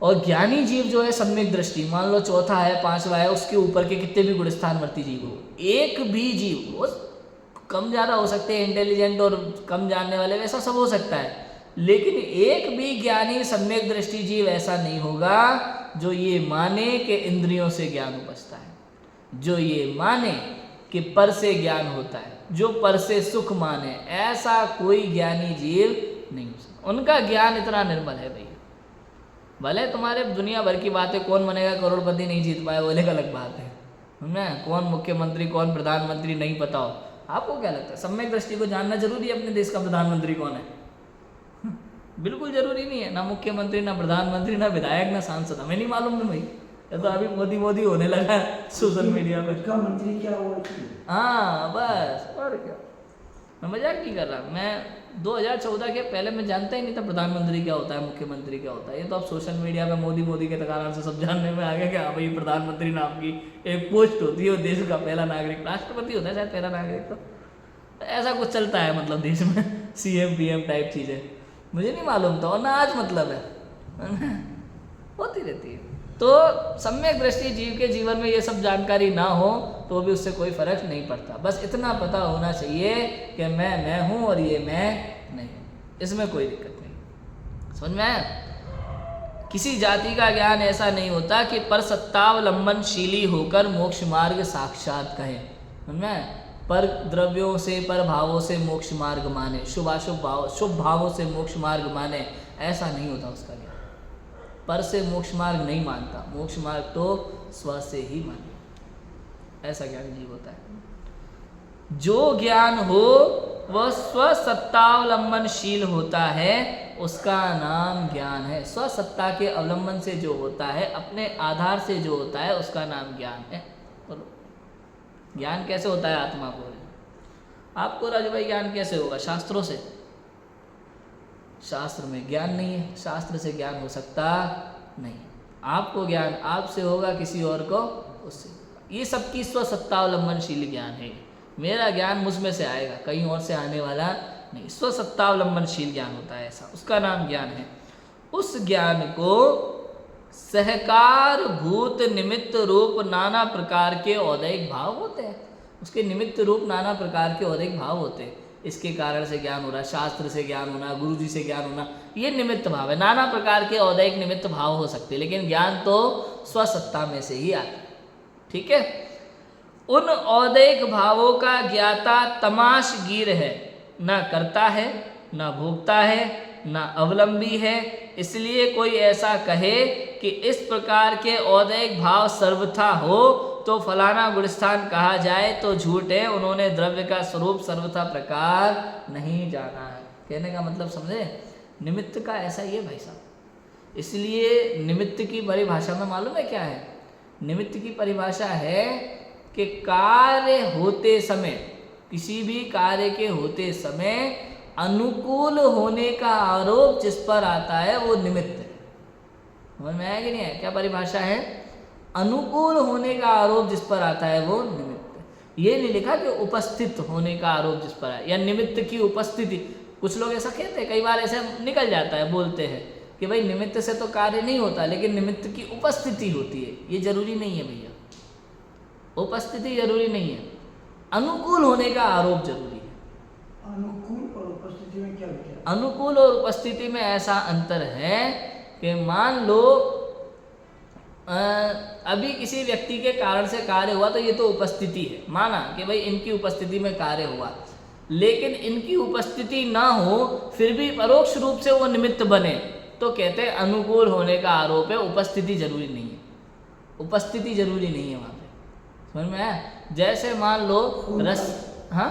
और ज्ञानी जीव जो है सम्यक दृष्टि, मान लो चौथा है, पांचवा है, उसके ऊपर के कितने भी गुणस्थानवर्ती जीव हो, एक भी जीव वो कम ज़्यादा हो सकते हैं, इंटेलिजेंट और कम जानने वाले, वैसा सब हो सकता है, लेकिन एक भी ज्ञानी सम्यक दृष्टि जीव ऐसा नहीं होगा जो ये माने कि इंद्रियों से ज्ञान उपजता है, जो ये माने कि पर से ज्ञान होता है, जो पर से सुख माने, ऐसा कोई ज्ञानी जीव नहीं हो सकता। उनका ज्ञान इतना निर्मल है भैया। भले तुम्हारे दुनिया भर की बातें, कौन बनेगा करोड़पति नहीं जीत पाए, वो एक अलग बात है ना, कौन मुख्यमंत्री कौन प्रधानमंत्री नहीं पता हो, आपको क्या लगता है सम्यक दृष्टि को जानना जरूरी है अपने देश का प्रधानमंत्री कौन है? बिल्कुल जरूरी नहीं है, ना मुख्यमंत्री, ना प्रधानमंत्री, ना विधायक, ना सांसद, हमें नहीं मालूम ना भाई। ये तो अभी मोदी मोदी होने लगा है सोशल मीडिया पे। उसका मंत्री क्या हुआ? हाँ बस, और क्या, मैं मजाक नहीं कर रहा। मैं 2014 के पहले मैं जानता ही नहीं था प्रधानमंत्री क्या होता है, मुख्यमंत्री क्या होता है। ये तो अब सोशल मीडिया पे मोदी मोदी के कारण से सब जानने में आ गया कि हाँ भाई प्रधानमंत्री नाम की एक पोस्ट होती है और देश का पहला नागरिक, राष्ट्रपति होता है शायद पहला नागरिक, तो ऐसा कुछ चलता है मतलब देश में CM PM टाइप चीज़ें, मुझे नहीं मालूम था और ना आज मतलब है होती रहती है। तो सम्यक दृष्टि जीव के जीवन में ये सब जानकारी ना हो तो भी उससे कोई फर्क नहीं पड़ता, बस इतना पता होना चाहिए कि मैं हूँ और ये मैं नहीं, इसमें कोई दिक्कत नहीं। समझ में आया? किसी जाति का ज्ञान ऐसा नहीं होता कि पर सत्तावलंबनशीली होकर मोक्ष मार्ग साक्षात कहे। समझ में आया? पर द्रव्यों से, पर भावों से मोक्ष मार्ग माने, शुभाशुभ भाव, शुभ भावों से मोक्ष मार्ग माने, ऐसा नहीं होता उसका ज्ञान। पर से मोक्ष मार्ग नहीं मानता, मोक्ष मार्ग तो स्व से ही माने, ऐसा ज्ञान जीव होता है। जो ज्ञान हो वह स्वसत्तावलंबनशील होता है, उसका नाम ज्ञान है। स्वसत्ता के अवलंबन से जो होता है, अपने आधार से जो होता है, उसका नाम ज्ञान है। बोलो ज्ञान कैसे होता है? आत्मा को, आपको राजू भाई ज्ञान कैसे होगा? शास्त्रों से। शास्त्र में ज्ञान नहीं है, शास्त्र से ज्ञान हो सकता नहीं। आपको ज्ञान आपसे होगा, किसी और को उससे। ये सबकी स्वसत्तावलंबनशील ज्ञान है। मेरा ज्ञान मुझ में से आएगा, कहीं और से आने वाला नहीं। स्वसत्तावलंबनशील ज्ञान होता है ऐसा, उसका नाम ज्ञान है। उस ज्ञान को सहकार भूत निमित्त रूप नाना प्रकार के औदैहिक भाव होते हैं। उसके निमित्त रूप नाना प्रकार के औदैहिक भाव होते हैं। इसके कारण से ज्ञान हो रहा है, शास्त्र से ज्ञान होना, गुरु जी से ज्ञान होना, ये निमित्त भाव है। नाना प्रकार के औदैहिक निमित्त भाव हो सकते हैं, लेकिन ज्ञान तो स्वसत्ता में से ही आता है। ठीक है? उन औदैहिक भावों का ज्ञाता तमाशगीर है, ना करता है, ना भोगता है, ना अवलंबी है। इसलिए कोई ऐसा कहे कि इस प्रकार के औदैहिक भाव सर्वथा हो तो फलाना गुणस्थान कहा जाए तो झूठ है। उन्होंने द्रव्य का स्वरूप सर्वथा प्रकार नहीं जाना है। कहने का मतलब समझे? निमित्त का ऐसा ही है भाई साहब। इसलिए निमित्त की परिभाषा में मालूम है क्या है? निमित्त की परिभाषा है कि कार्य होते समय, किसी भी कार्य के होते समय अनुकूल होने का आरोप जिस पर आता है वो निमित्त है। समझ में आया कि नहीं है? क्या परिभाषा है? अनुकूल होने का आरोप जिस पर आता है वो निमित्त है। ये नहीं लिखा कि उपस्थित होने का आरोप जिस पर आए, या निमित्त की उपस्थिति। कुछ लोग ऐसा कहते हैं, कई बार ऐसे निकल जाता है, बोलते हैं कि भाई निमित्त से तो कार्य नहीं होता, लेकिन निमित्त की उपस्थिति होती है। ये जरूरी नहीं है भैया, उपस्थिति जरूरी नहीं है, अनुकूल होने का आरोप जरूरी है। अनुकूल और उपस्थिति में क्या विचार? अनुकूल और उपस्थिति में ऐसा अंतर है कि मान लो अभी किसी व्यक्ति के कारण से कार्य हुआ तो ये तो उपस्थिति है, माना कि भाई इनकी उपस्थिति में कार्य हुआ, लेकिन इनकी उपस्थिति ना हो फिर भी परोक्ष रूप से वो निमित्त बने तो कहते हैं अनुकूल होने का आरोप है। उपस्थिति जरूरी नहीं है, उपस्थिति जरूरी नहीं है वहाँ पे। समझ में आया? जैसे मान लो हाँ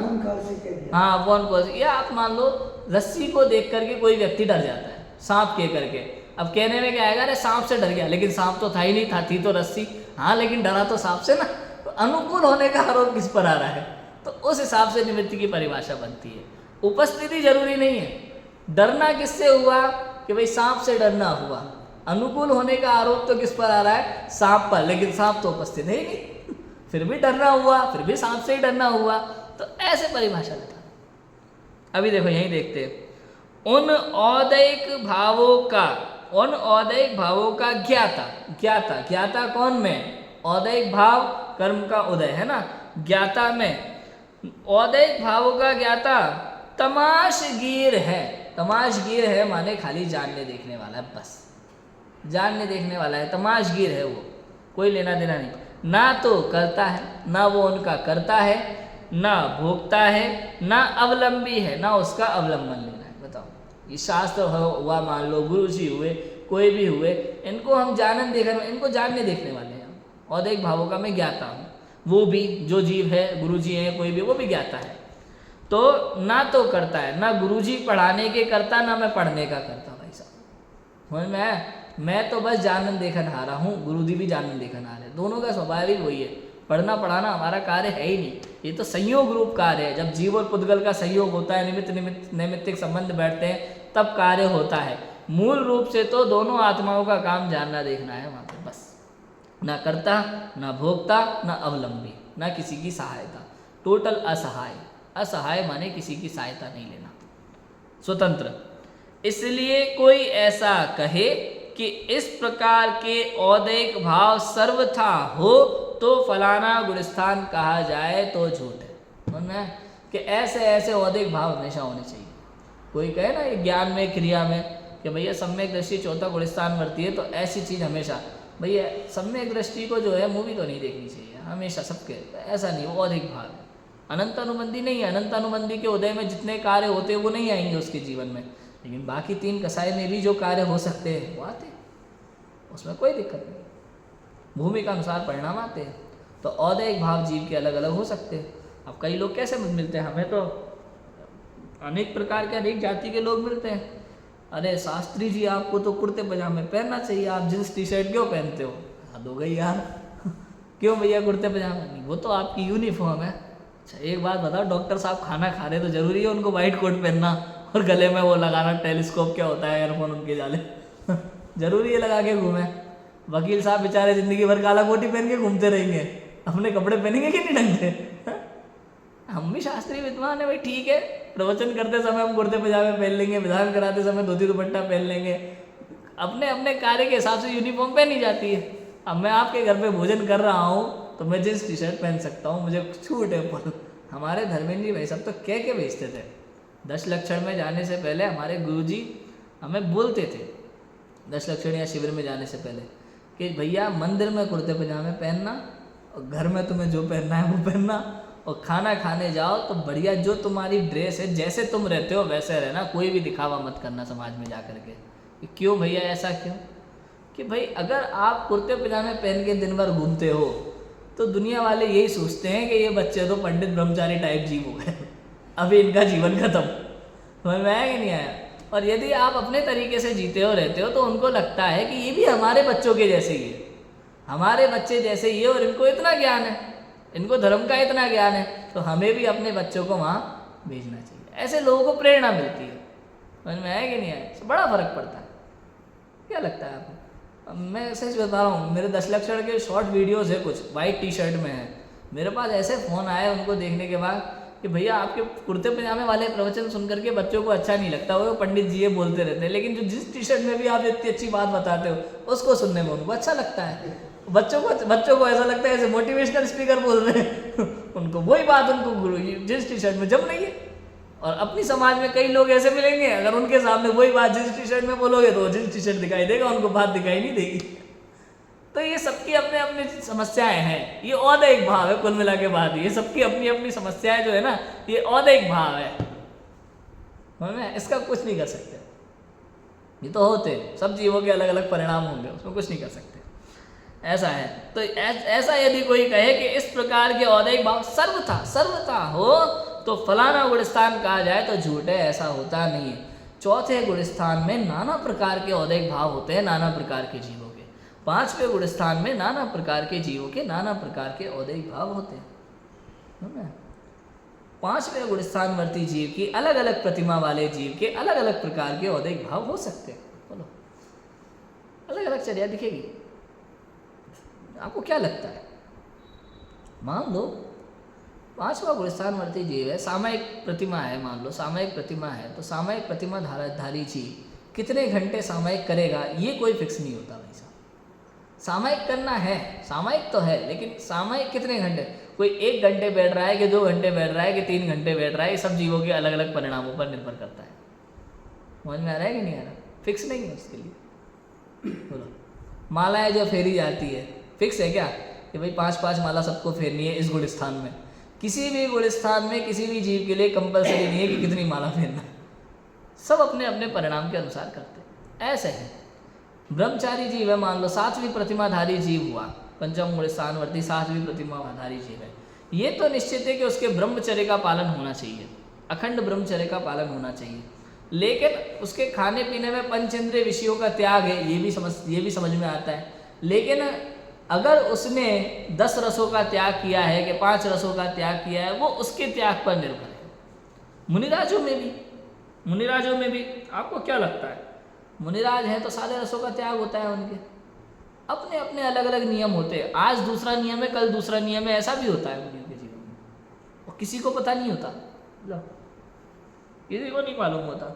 कौन को, या आप मान लो रस्सी को देख करके कोई व्यक्ति डर जाता है, सांप के करके। अब कहने में क्या आएगा? अरे सांप से डर गया, लेकिन सांप तो था ही नहीं, था थी तो रस्सी। हाँ लेकिन डरा तो सांप से ना। तो अनुकूल होने का आरोप किस पर आ रहा है? तो उस हिसाब से निमित्त की परिभाषा बनती है। उपस्थिति जरूरी नहीं है। डरना किससे हुआ? कि भाई सांप से डरना हुआ, अनुकूल होने का आरोप तो किस पर आ रहा है? सांप पर, लेकिन सांप तो उपस्थित है ही नहीं, फिर भी डरना हुआ, फिर भी सांप से ही डरना हुआ। तो ऐसे परिभाषा बता। अभी देखो यही देखते हैं, उन औदैहिक भावों का ज्ञाता कौन में? औदैहिक भाव कर्म का उदय है ना, ज्ञाता में औदैहिक भावों का ज्ञाता तमाशगीर है माने खाली जानने देखने वाला है, बस जानने देखने वाला है, तमाशगीर है वो, कोई लेना देना नहीं। ना तो करता है, ना वो उनका करता है, ना भोगता है, ना अवलंबी है, ना उसका अवलंबन लेना है। बताओ, ये शास्त्र हुआ, मान लो गुरु जी हुए, कोई भी हुए, इनको हम इनको जानने देखने वाले हैं। औदैहिक भावों का मैं ज्ञाता हूँ, वो भी जो जीव है, गुरु जी है, कोई भी, वो भी ज्ञाता है। तो ना तो करता है, ना गुरु जी पढ़ाने के करता, ना मैं पढ़ने का करता। भाई साहब, मैं तो बस जानन देखन हारा हूँ, गुरु जी भी जानन देखन हारे, दोनों का स्वाभाविक वही है। पढ़ना पढ़ाना हमारा कार्य है ही नहीं, ये तो संयोग रूप कार्य है। जब जीव और पुद्गल का संयोग होता है, नैमित्तिक संबंध बैठते हैं, तब कार्य होता है। मूल रूप से तो दोनों आत्माओं का काम जानना देखना है वहाँ पे, बस। ना करता, ना भोगता, ना अवलंबी, ना किसी की सहायता, टोटल असहाय माने किसी की सहायता नहीं लेना, स्वतंत्र। इसलिए कोई ऐसा कहे कि इस प्रकार के औदैहिक भाव सर्वथा हो तो फलाना गुणस्थान कहा जाए तो झूठ है। समझना कि ऐसे औदैहिक भाव हमेशा होने चाहिए। कोई कहे ना ये ज्ञान में, क्रिया में, कि भैया सम्यक दृष्टि चौथा गुणस्थान वर्ती है, तो ऐसी चीज़ हमेशा, भैया सम्यक दृष्टि को जो है मूवी तो नहीं देखनी चाहिए हमेशा सबके, ऐसा नहीं, वो औदैहिक भाव है। अनंत अनुबंधी नहीं है, अनंत अनुबंधी के उदय में जितने कार्य होते हैं वो नहीं आएंगे उसके जीवन में, लेकिन बाकी 3 कसाय में भी जो कार्य हो सकते हैं वो आते हैं, उसमें कोई दिक्कत नहीं। भूमि का अनुसार परिणाम आते हैं। तो औदैहिक भाव जीव के अलग अलग हो सकते हैं। अब कई लोग कैसे मिलते हैं हमें, तो अनेक प्रकार के, अनेक जाति के लोग मिलते हैं। अरे शास्त्री जी, आपको तो कुर्ते पजामे पहनना चाहिए, आप जींस टी शर्ट क्यों पहनते हो? हद हो गई यार क्यों भैया कुर्ते पजामे? नहीं, वो तो आपकी यूनिफॉर्म है। अच्छा एक बात बताओ, डॉक्टर साहब खाना खा रहे तो जरूरी है उनको वाइट कोट पहनना और गले में वो लगाना, टेलीस्कोप क्या होता है, एयरफोन उनके जाले जरूरी है लगा के घूमे? वकील साहब बेचारे जिंदगी भर काला कोटी पहन के घूमते रहेंगे, अपने कपड़े पहनेंगे कि नहीं ढंग से? हम भी शास्त्रीय विद्वान है भाई, ठीक है, प्रवचन करते समय हम कुर्ते पजामे पहन लेंगे, विधान कराते समय धोती दुपट्टा पहन लेंगे, अपने अपने कार्य के हिसाब से यूनिफॉर्म पहनी जाती है। अब मैं आपके घर पे भोजन कर रहा हूँ तो मैं जींस टी शर्ट पहन सकता हूँ, मुझे छूट है। पर हमारे धर्मेंद्र जी भाई सब तो कह के भेजते थे, 10 लक्षण में जाने से पहले हमारे गुरुजी हमें बोलते थे, 10 लक्षण या शिविर में जाने से पहले, कि भैया मंदिर में कुर्ते पजामे पहनना और घर में तुम्हें जो पहनना है वो पहनना, और खाना खाने जाओ तो बढ़िया जो तुम्हारी ड्रेस है, जैसे तुम रहते हो वैसे रहना, कोई भी दिखावा मत करना समाज में जा कर के। क्यों भैया, ऐसा क्यों? कि भाई अगर आप कुर्ते पजामे पहन के दिन भर घूमते हो तो दुनिया वाले यही सोचते हैं कि ये बच्चे तो पंडित ब्रह्मचारी टाइप जीव हो गए, अभी इनका जीवन खत्म। समझ में आया कि नहीं आया? और यदि आप अपने तरीके से जीते हो, रहते हो, तो उनको लगता है कि ये भी हमारे बच्चों के जैसे ही है, हमारे बच्चे जैसे ही है, और इनको इतना ज्ञान है, इनको धर्म का इतना ज्ञान है, तो हमें भी अपने बच्चों को वहाँ भेजना चाहिए। ऐसे लोगों को प्रेरणा मिलती है। समझ में आया कि नहीं आया? तो बड़ा फर्क पड़ता है। क्या लगता है आपको? मैं सच बता रहा हूँ, मेरे 10 लक्षण के शॉर्ट वीडियोस है, कुछ वाइट टी शर्ट में है, मेरे पास ऐसे फ़ोन आए उनको देखने के बाद कि भैया आपके कुर्ते पजामे वाले प्रवचन सुन करके बच्चों को अच्छा नहीं लगता, वो पंडित जी ये बोलते रहते हैं, लेकिन जो जिस टी शर्ट में भी आप इतनी अच्छी बात बताते हो उसको सुनने में उनको अच्छा लगता है। बच्चों को ऐसा लगता है ऐसे मोटिवेशनल स्पीकर बोल रहे हैं उनको वही बात उनको गुरु जिस टी शर्ट में जम नहीं है। और अपनी समाज में कई लोग ऐसे मिलेंगे, अगर उनके सामने वही बात जिस टी शर्ट में बोलोगे तो जिस टी शर्ट दिखाई देगा, उनको बात दिखाई नहीं देगी। तो ये सबकी अपने अपने समस्याएं हैं, ये औदैहिक भाव है कुल मिला के बात। ये सबकी अपनी अपनी समस्याएं जो है ना, ये औदैहिक भाव है, इसका कुछ नहीं कर सकते। ये तो होते सब जीवों के अलग अलग परिणाम होंगे, उसमें कुछ नहीं कर सकते, ऐसा है। तो ऐसा यदि कोई कहे कि इस प्रकार के औदैहिक भाव सर्वथा हो तो फलाना गुणस्थान कहा जाए तो झूठ है, ऐसा होता नहीं है। चौथे गुणस्थान में नाना प्रकार के औदैहिक भाव होते हैं, नाना प्रकार के जीवों के। 5वें गुणस्थान में नाना प्रकार के जीवों के नाना प्रकार के औदैहिक भाव होते हैं। 5वें गुणस्थानवर्ती जीव की अलग अलग प्रतिमा वाले जीव के अलग अलग प्रकार के औदैहिक भाव हो सकते हैं। बोलो, अलग अलग चर्या दिखेगी? आपको क्या लगता है? मान लो 5वां गुणस्थानवर्ती जीव है, सामायिक प्रतिमा है, मान लो सामायिक प्रतिमा है, तो सामायिक प्रतिमा धारी जीव कितने घंटे सामायिक करेगा ये कोई फिक्स नहीं होता भाई साहब। सामायिक करना है, सामायिक तो है, लेकिन सामायिक कितने घंटे? कोई 1 घंटे बैठ रहा है कि 2 घंटे बैठ रहा है कि 3 घंटे बैठ रहा है, ये सब जीवों के अलग अलग परिणामों पर निर्भर करता है। समझ में आ रहा है कि नहीं आ रहा? फिक्स नहीं है उसके लिए। बोलो, मालाएं जो फेरी जाती है फिक्स है क्या कि भाई 5-5 माला सबको फेरनी है इस गुण स्थान में? किसी भी गुण स्थान में किसी भी जीव के लिए कंपलसरी नहीं है कि कितनी माला फेरना है, सब अपने अपने परिणाम के अनुसार करते हैं। ऐसे है ब्रह्मचारी जीव है, मान लो 7वीं प्रतिमाधारी जीव हुआ, पंचम गुण स्थानवर्ती 7वीं प्रतिमाधारी जीव है, ये तो निश्चित है कि उसके ब्रह्मचर्य का पालन होना चाहिए, अखंड ब्रह्मचर्य का पालन होना चाहिए, लेकिन उसके खाने पीने में पंचेंद्रिय विषयों का त्याग है, ये भी समझ में आता है। लेकिन अगर उसने 10 रसों का त्याग किया है कि 5 रसों का त्याग किया है, वो उसके त्याग पर निर्भर है। मुनिराजों में भी आपको क्या लगता है? मुनिराज हैं तो सारे रसों का त्याग होता है उनके, अपने अपने अलग अलग नियम होते हैं। आज दूसरा नियम है, कल दूसरा नियम है, ऐसा भी होता है मुनियों के जीवन में, और किसी को पता नहीं होता, किसी को नहीं मालूम होता।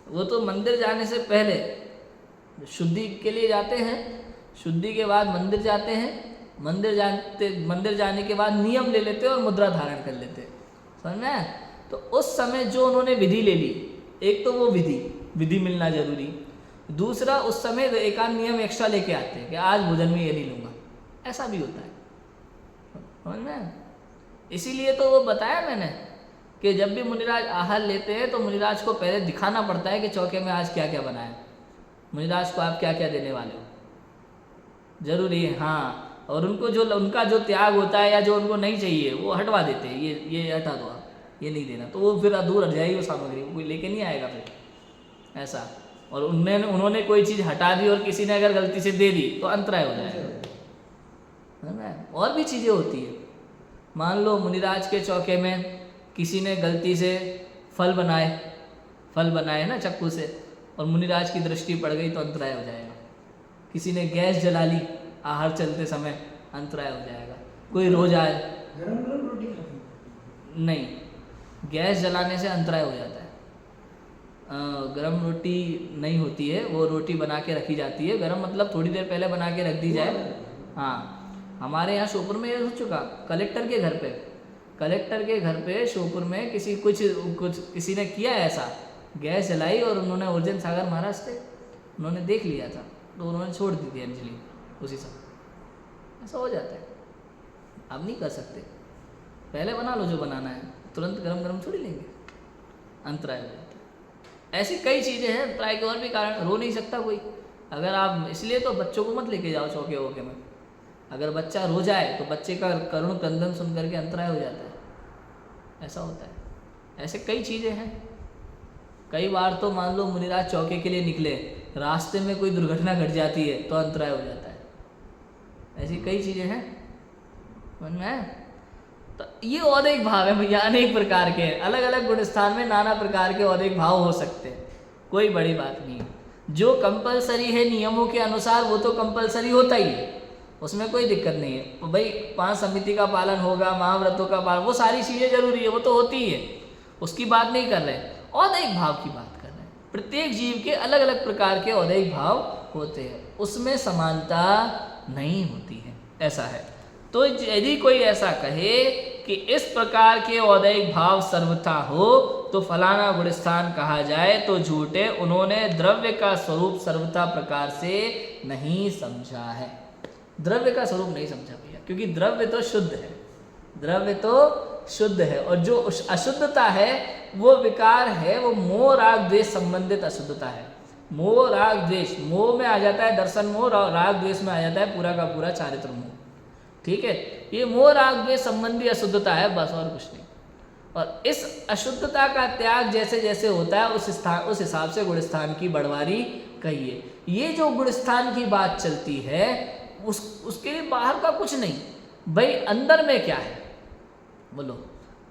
वो तो मंदिर जाने से पहले शुद्धि के लिए जाते हैं, शुद्धि के बाद मंदिर जाते हैं, मंदिर जाने के बाद नियम ले लेते हैं और मुद्रा धारण कर लेते हैं। समझ में आया? तो उस समय जो उन्होंने विधि ले ली, एक तो वो विधि मिलना जरूरी, दूसरा उस समय एक आध नियम एक्स्ट्रा लेके आते हैं कि आज भोजन में ये नहीं लूँगा, ऐसा भी होता है। समझ में आया? इसीलिए तो वो बताया मैंने कि जब भी मुनिराज आहार लेते हैं तो मुनिराज को पहले दिखाना पड़ता है कि चौके में आज क्या क्या बनाया, मुनिराज को आप क्या क्या देने वाले हो, जरूरी है। हाँ, और उनका जो त्याग होता है या जो उनको नहीं चाहिए वो हटवा देते हैं, ये हटा दो आप, ये नहीं देना, तो वो फिर दूर हट जाएगी वो सामग्री, कोई लेके नहीं आएगा फिर, ऐसा। और उन्होंने कोई चीज़ हटा दी और किसी ने अगर गलती से दे दी तो अंतराय हो जाएगा, है ना। और भी चीज़ें होती है, मान लो मुनिराज के चौके में किसी ने गलती से फल बनाए ना चक्कू से, और मुनिराज की दृष्टि पड़ गई तो अंतराय हो जाएगा। किसी ने गैस जला ली आहार चलते समय, अंतराय हो जाएगा। कोई रोज आए गरम गरम रोटी खाती नहीं, गैस जलाने से अंतराय हो जाता है। गरम रोटी नहीं होती है, वो रोटी बना के रखी जाती है, गरम मतलब थोड़ी देर पहले बना के रख दी जाए। हाँ, हमारे यहाँ श्योपुर में ये हो चुका, कलेक्टर के घर पे श्योपुर में किसी ने किया ऐसा, गैस जलाई और उन्होंने अर्जुन सागर महाराज थे, उन्होंने देख लिया था तो उन्होंने छोड़ दी थी अंजलि उसी समय। ऐसा हो जाता है, अब नहीं कर सकते, पहले बना लो जो बनाना है, तुरंत गरम गरम थोड़ी लेंगे, अंतराय हो जाता है। ऐसी कई चीज़ें हैं, अंतराय के और भी कारण, रो नहीं सकता कोई। अगर आप, इसलिए तो बच्चों को मत लेके जाओ चौके वोके में, अगर बच्चा रो जाए तो बच्चे का करुण क्रंदन सुन करके अंतराय हो जाता है, ऐसा होता है। ऐसे कई चीज़ें हैं। कई बार तो मान लो मुनिराज चौके के लिए निकले, रास्ते में कोई दुर्घटना घट जाती है तो अंतराय हो जाता है। ऐसी कई चीज़ें हैं, समझ में आया? तो ये औदैहिक भाव है भैया, अनेक प्रकार के, अलग अलग गुण स्थान में नाना प्रकार के औदैहिक भाव हो सकते हैं, कोई बड़ी बात नहीं है। जो कंपलसरी है नियमों के अनुसार वो तो कंपलसरी होता ही है, उसमें कोई दिक्कत नहीं है। तो भाई 5 समिति का पालन होगा, महाव्रतों का पालन, वो सारी चीज़ें जरूरी है, वो तो होती ही है, उसकी बात नहीं कर रहे, औदैहिक भाव की बात कर रहे हैं। प्रत्येक जीव के अलग अलग प्रकार के औदैहिक भाव होते हैं, उसमें समानता नहीं होती है, ऐसा है। तो यदि कोई ऐसा कहे कि इस प्रकार के औदैहिक भाव सर्वथा हो तो फलाना गुणस्थान कहा जाए तो झूठे, उन्होंने द्रव्य का स्वरूप सर्वथा प्रकार से नहीं समझा है। द्रव्य का स्वरूप नहीं समझा भैया, क्योंकि द्रव्य तो शुद्ध है, द्रव्य तो शुद्ध है, और जो अशुद्धता है वो विकार है, वो मोह राग द्वेष संबंधित अशुद्धता है। मोह राग द्वेष, मोह में आ जाता है दर्शन मोह, राग द्वेष में आ जाता है पूरा का पूरा चारित्र मोह, ठीक है। ये मोह राग द्वेष संबंधी अशुद्धता है, बस और कुछ नहीं। और इस अशुद्धता का त्याग जैसे जैसे होता है उस हिसाब से गुणस्थान की बढ़वारी कहिए। ये जो गुणस्थान की बात चलती है उसके लिए बाहर का कुछ नहीं, भाई अंदर में क्या है बोलो।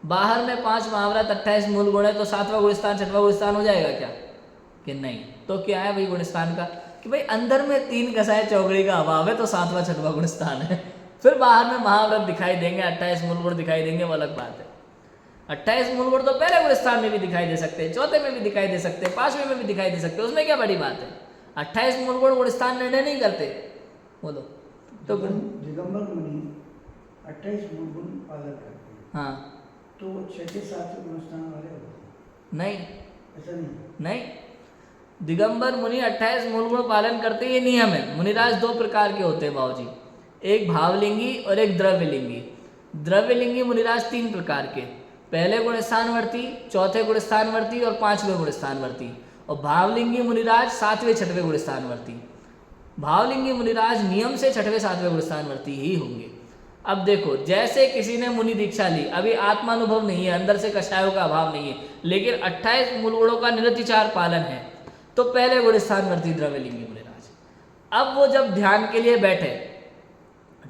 बाहर में 5 महाव्रत 28 मूल गुण है तो 7वां गुणस्थान 6वां गुणस्थान हो जाएगा क्या? कि नहीं। तो क्या है भाई गुणस्थान का कि भाई अंदर में 3 कसाय चौकड़ी का अभाव है तो 7वां 6वां गुण स्थान है। फिर बाहर में महाव्रत दिखाई देंगे, 28 मूल गुण दिखाई देंगे, वो अलग बात है। 28 मूल गुण तो पहले गुण स्थान में भी दिखाई दे सकते हैं, चौथे में भी दिखाई दे सकते हैं, 5वें में भी दिखाई दे सकते हैं, उसमें क्या बड़ी बात है। 28 मूल गुण स्थान निर्णय नहीं करते, बोलो तो दिगंबर मुनि 28 मूल गुण पालन करते हैं, हाँ तो वो 6 से 7 गुण स्थान वाले होते हैं, नहीं ऐसा नहीं। नहीं, दिगंबर मुनि 28 मूल गुण पालन करते, ये नियम है। मुनिराज 2 प्रकार के होते हैं बाबूजी, एक भावलिंगी और एक द्रव्यलिंगी। द्रव्यलिंगी मुनिराज 3 प्रकार के, पहले गुण स्थानवर्ती, चौथे गुण स्थानवर्ती और 5वें गुण स्थानवर्ती। और भावलिंगी मुनिराज 7वें 6वें गुण स्थानवर्ती। भावलिंगी मुनिराज नियम से 6वें 7वें गुण स्थानवर्ती ही होंगे। अब देखो, जैसे किसी ने मुनि दीक्षा ली, अभी आत्मानुभव नहीं है, अंदर से कषायों का अभाव नहीं है, लेकिन 28 मूल गुणों का निरतिचार पालन है, तो पहले गुण स्थानवर्ती द्रव्यलिंगी मुनिराज। अब वो जब ध्यान के लिए बैठे,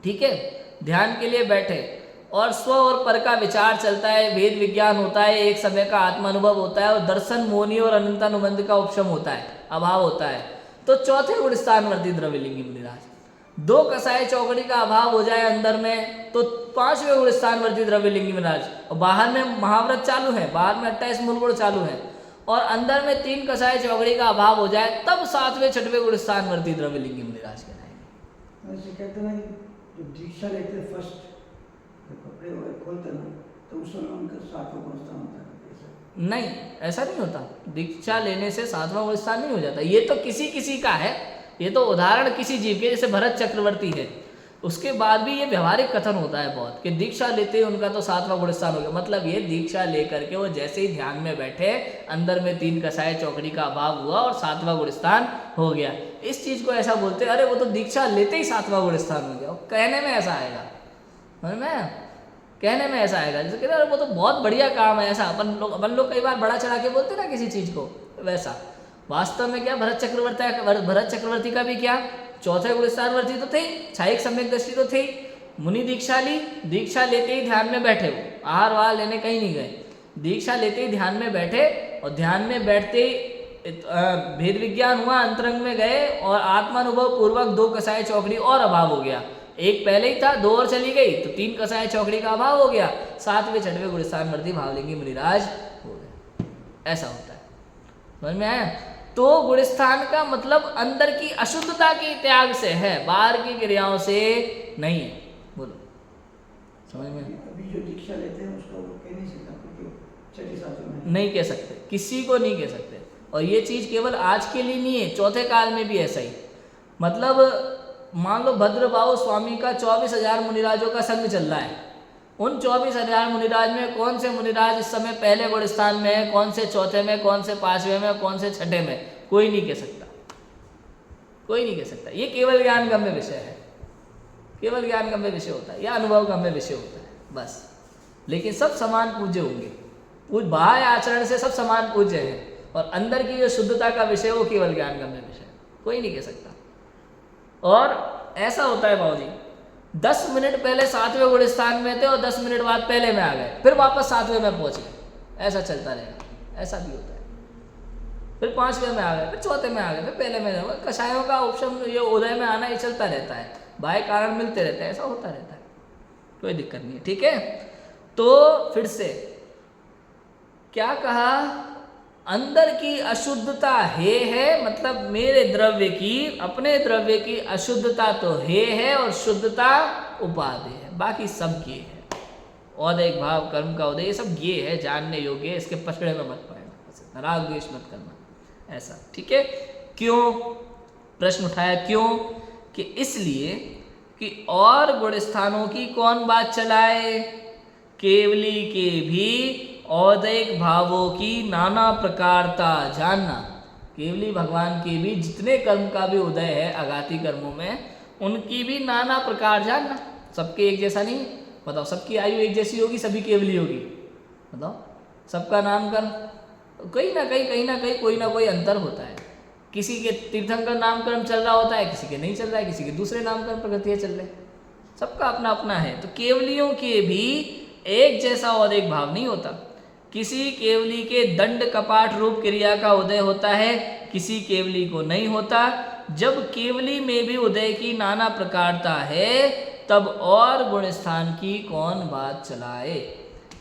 ठीक है, ध्यान के लिए बैठे और स्व और पर का विचार चलता है, भेद विज्ञान होता है, एक समय का आत्मानुभव होता है और दर्शन मोहनी और अनंतानुबंध का उपशम होता है, अभाव होता है, तो चौथे गुण स्थानवर्ती द्रव्यलिंगी मुनिराज। 2 कसाय चौकड़ी का अभाव हो जाए अंदर में तो 5वें गुण स्थानवर्ती द्रव्यलिंगी मुनिराज। और बाहर में महाव्रत चालू है, बाहर में 28 मूल गुण चालू है और अंदर में 3 कसाय चौकड़ी का अभाव हो जाए, तब 7वें 6वें गुण स्थानवर्ती द्रव्यलिंगी मुनिराज कहलाएंगे। ऐसे कहते ना कि जब दीक्षा लेते फर्स्ट कपड़े वगैरह खोलते ना, तो उस समय उनका 7वां गुण स्थान होता है। नहीं, ऐसा नहीं होता, दीक्षा लेने से 7वां गुण स्थान नहीं हो जाता। ये तो किसी किसी का है, ये तो उदाहरण किसी जीव के, जैसे भरत चक्रवर्ती है, उसके बाद भी ये व्यवहारिक कथन होता है बहुत कि दीक्षा लेते ही उनका तो 7वां गुण स्थान हो गया। मतलब ये दीक्षा लेकर के वो जैसे ही ध्यान में बैठे, अंदर में 3 कसाय चौकड़ी का अभाव हुआ और 7वां गुण स्थान हो गया। इस चीज को ऐसा बोलते हैं, अरे वो तो दीक्षा लेते ही 7वां गुण स्थान हो गया। कहने में ऐसा आएगा, समझ में, कहने में ऐसा आएगा, जैसे कहते हैं वो तो बहुत बढ़िया काम है, ऐसा अपन लोग कई बार बड़ा चढ़ा के बोलते ना किसी चीज को, वैसा वास्तव में क्या भरत चक्रवर्ती का भी क्या, चौथे गुण स्थानवर्ती तो थे, छायिक सम्यक दृष्टि तो थे, मुनि दीक्षा ली, दीक्षा लेते ही ध्यान में बैठे, वो आहार वाहार लेने कहीं नहीं गए, दीक्षा लेते ही ध्यान में बैठे और ध्यान में बैठते ही भेद विज्ञान हुआ, अंतरंग में गए और आत्मानुभव पूर्वक 2 कसाय चौकड़ी और अभाव हो गया। एक पहले ही था, 2 और चली गई तो 3 कसाय चौकड़ी का अभाव हो गया, 7वें 6वें गुण स्थानवर्ती भावलिंगी मुनिराज हो गए। ऐसा होता है, समझ में आया। तो गुणस्थान का मतलब अंदर की अशुद्धता के त्याग से है, बाहर की क्रियाओं से नहीं है। बोलो, समझ में? अभी जो दीक्षा लेते हैं उसको वो कह नहीं सकता, क्योंकि 6 7 में नहीं कह सकते, किसी को नहीं कह सकते। और ये चीज केवल आज के लिए नहीं है, चौथे काल में भी ऐसा ही। मतलब मान लो भद्रबाहु स्वामी का 24,000 मुनिराजों का संघ चल रहा है, उन 24,000 मुनिराज में कौन से मुनिराज इस समय पहले गुण स्थान में है, कौन से चौथे में, कौन से 5वें में, कौन से 6ठे में, कोई नहीं कह सकता, कोई नहीं कह सकता। ये केवल ज्ञान गम्य विषय है, केवल ज्ञान गम्य विषय होता है या अनुभव गम्य विषय होता है बस। लेकिन सब समान पूज्य होंगे, बाह्य आचरण से सब समान पूज्य है, और अंदर की जो शुद्धता का विषय वो केवल ज्ञान गम्य विषय, कोई नहीं कह सकता। और ऐसा होता है बाबूजी, 10 मिनट पहले 7वें गुण स्थान में थे और 10 मिनट बाद पहले में आ गए, फिर वापस 7वें में पहुंच गए, ऐसा चलता रहेगा। ऐसा भी होता है, फिर 5वें में आ गए, फिर चौथे में आ गए, फिर पहले में। कषायों का उपशम, ये उदय में आना, ये चलता रहता है, बाह्य कारण मिलते रहते हैं, ऐसा होता रहता है, कोई दिक्कत नहीं है, ठीक है। तो फिर से क्या कहा, अंदर की अशुद्धता है, मतलब मेरे द्रव्य की, अपने द्रव्य की अशुद्धता तो है और शुद्धता उपाधि है, बाकी सब ये है। औदैहिक भाव, कर्म का उदय, ये सब ये है, जानने योग्य है, इसके पछड़े में मत पड़ना, राग द्वेष मत करना, ऐसा, ठीक है। क्यों प्रश्न उठाया, क्यों कि इसलिए कि और गुण स्थानों की कौन बात चलाए, केवली के भी औदैहिक भावों की नाना प्रकारता जानना। केवली भगवान के भी जितने कर्म का भी उदय है आघाती कर्मों में, उनकी भी नाना प्रकार जानना। सबके एक जैसा नहीं, बताओ, सबकी आयु एक जैसी होगी, सभी केवली होगी, बताओ, सबका नामकरण कहीं ना कहीं कोई ना कोई अंतर होता है। किसी के तीर्थंकर नामकरण चल रहा होता है, किसी के नहीं चल रहा है, किसी के दूसरे नामकरण प्रकृतियाँ चल रहे, सबका अपना अपना है। तो केवलियों के भी एक जैसा औदैहिक भाव नहीं होता। किसी केवली के दंड कपाट रूप क्रिया का उदय होता है, किसी केवली को नहीं होता। जब केवली में भी उदय की नाना प्रकारता है, तब और गुण स्थान की कौन बात चलाए।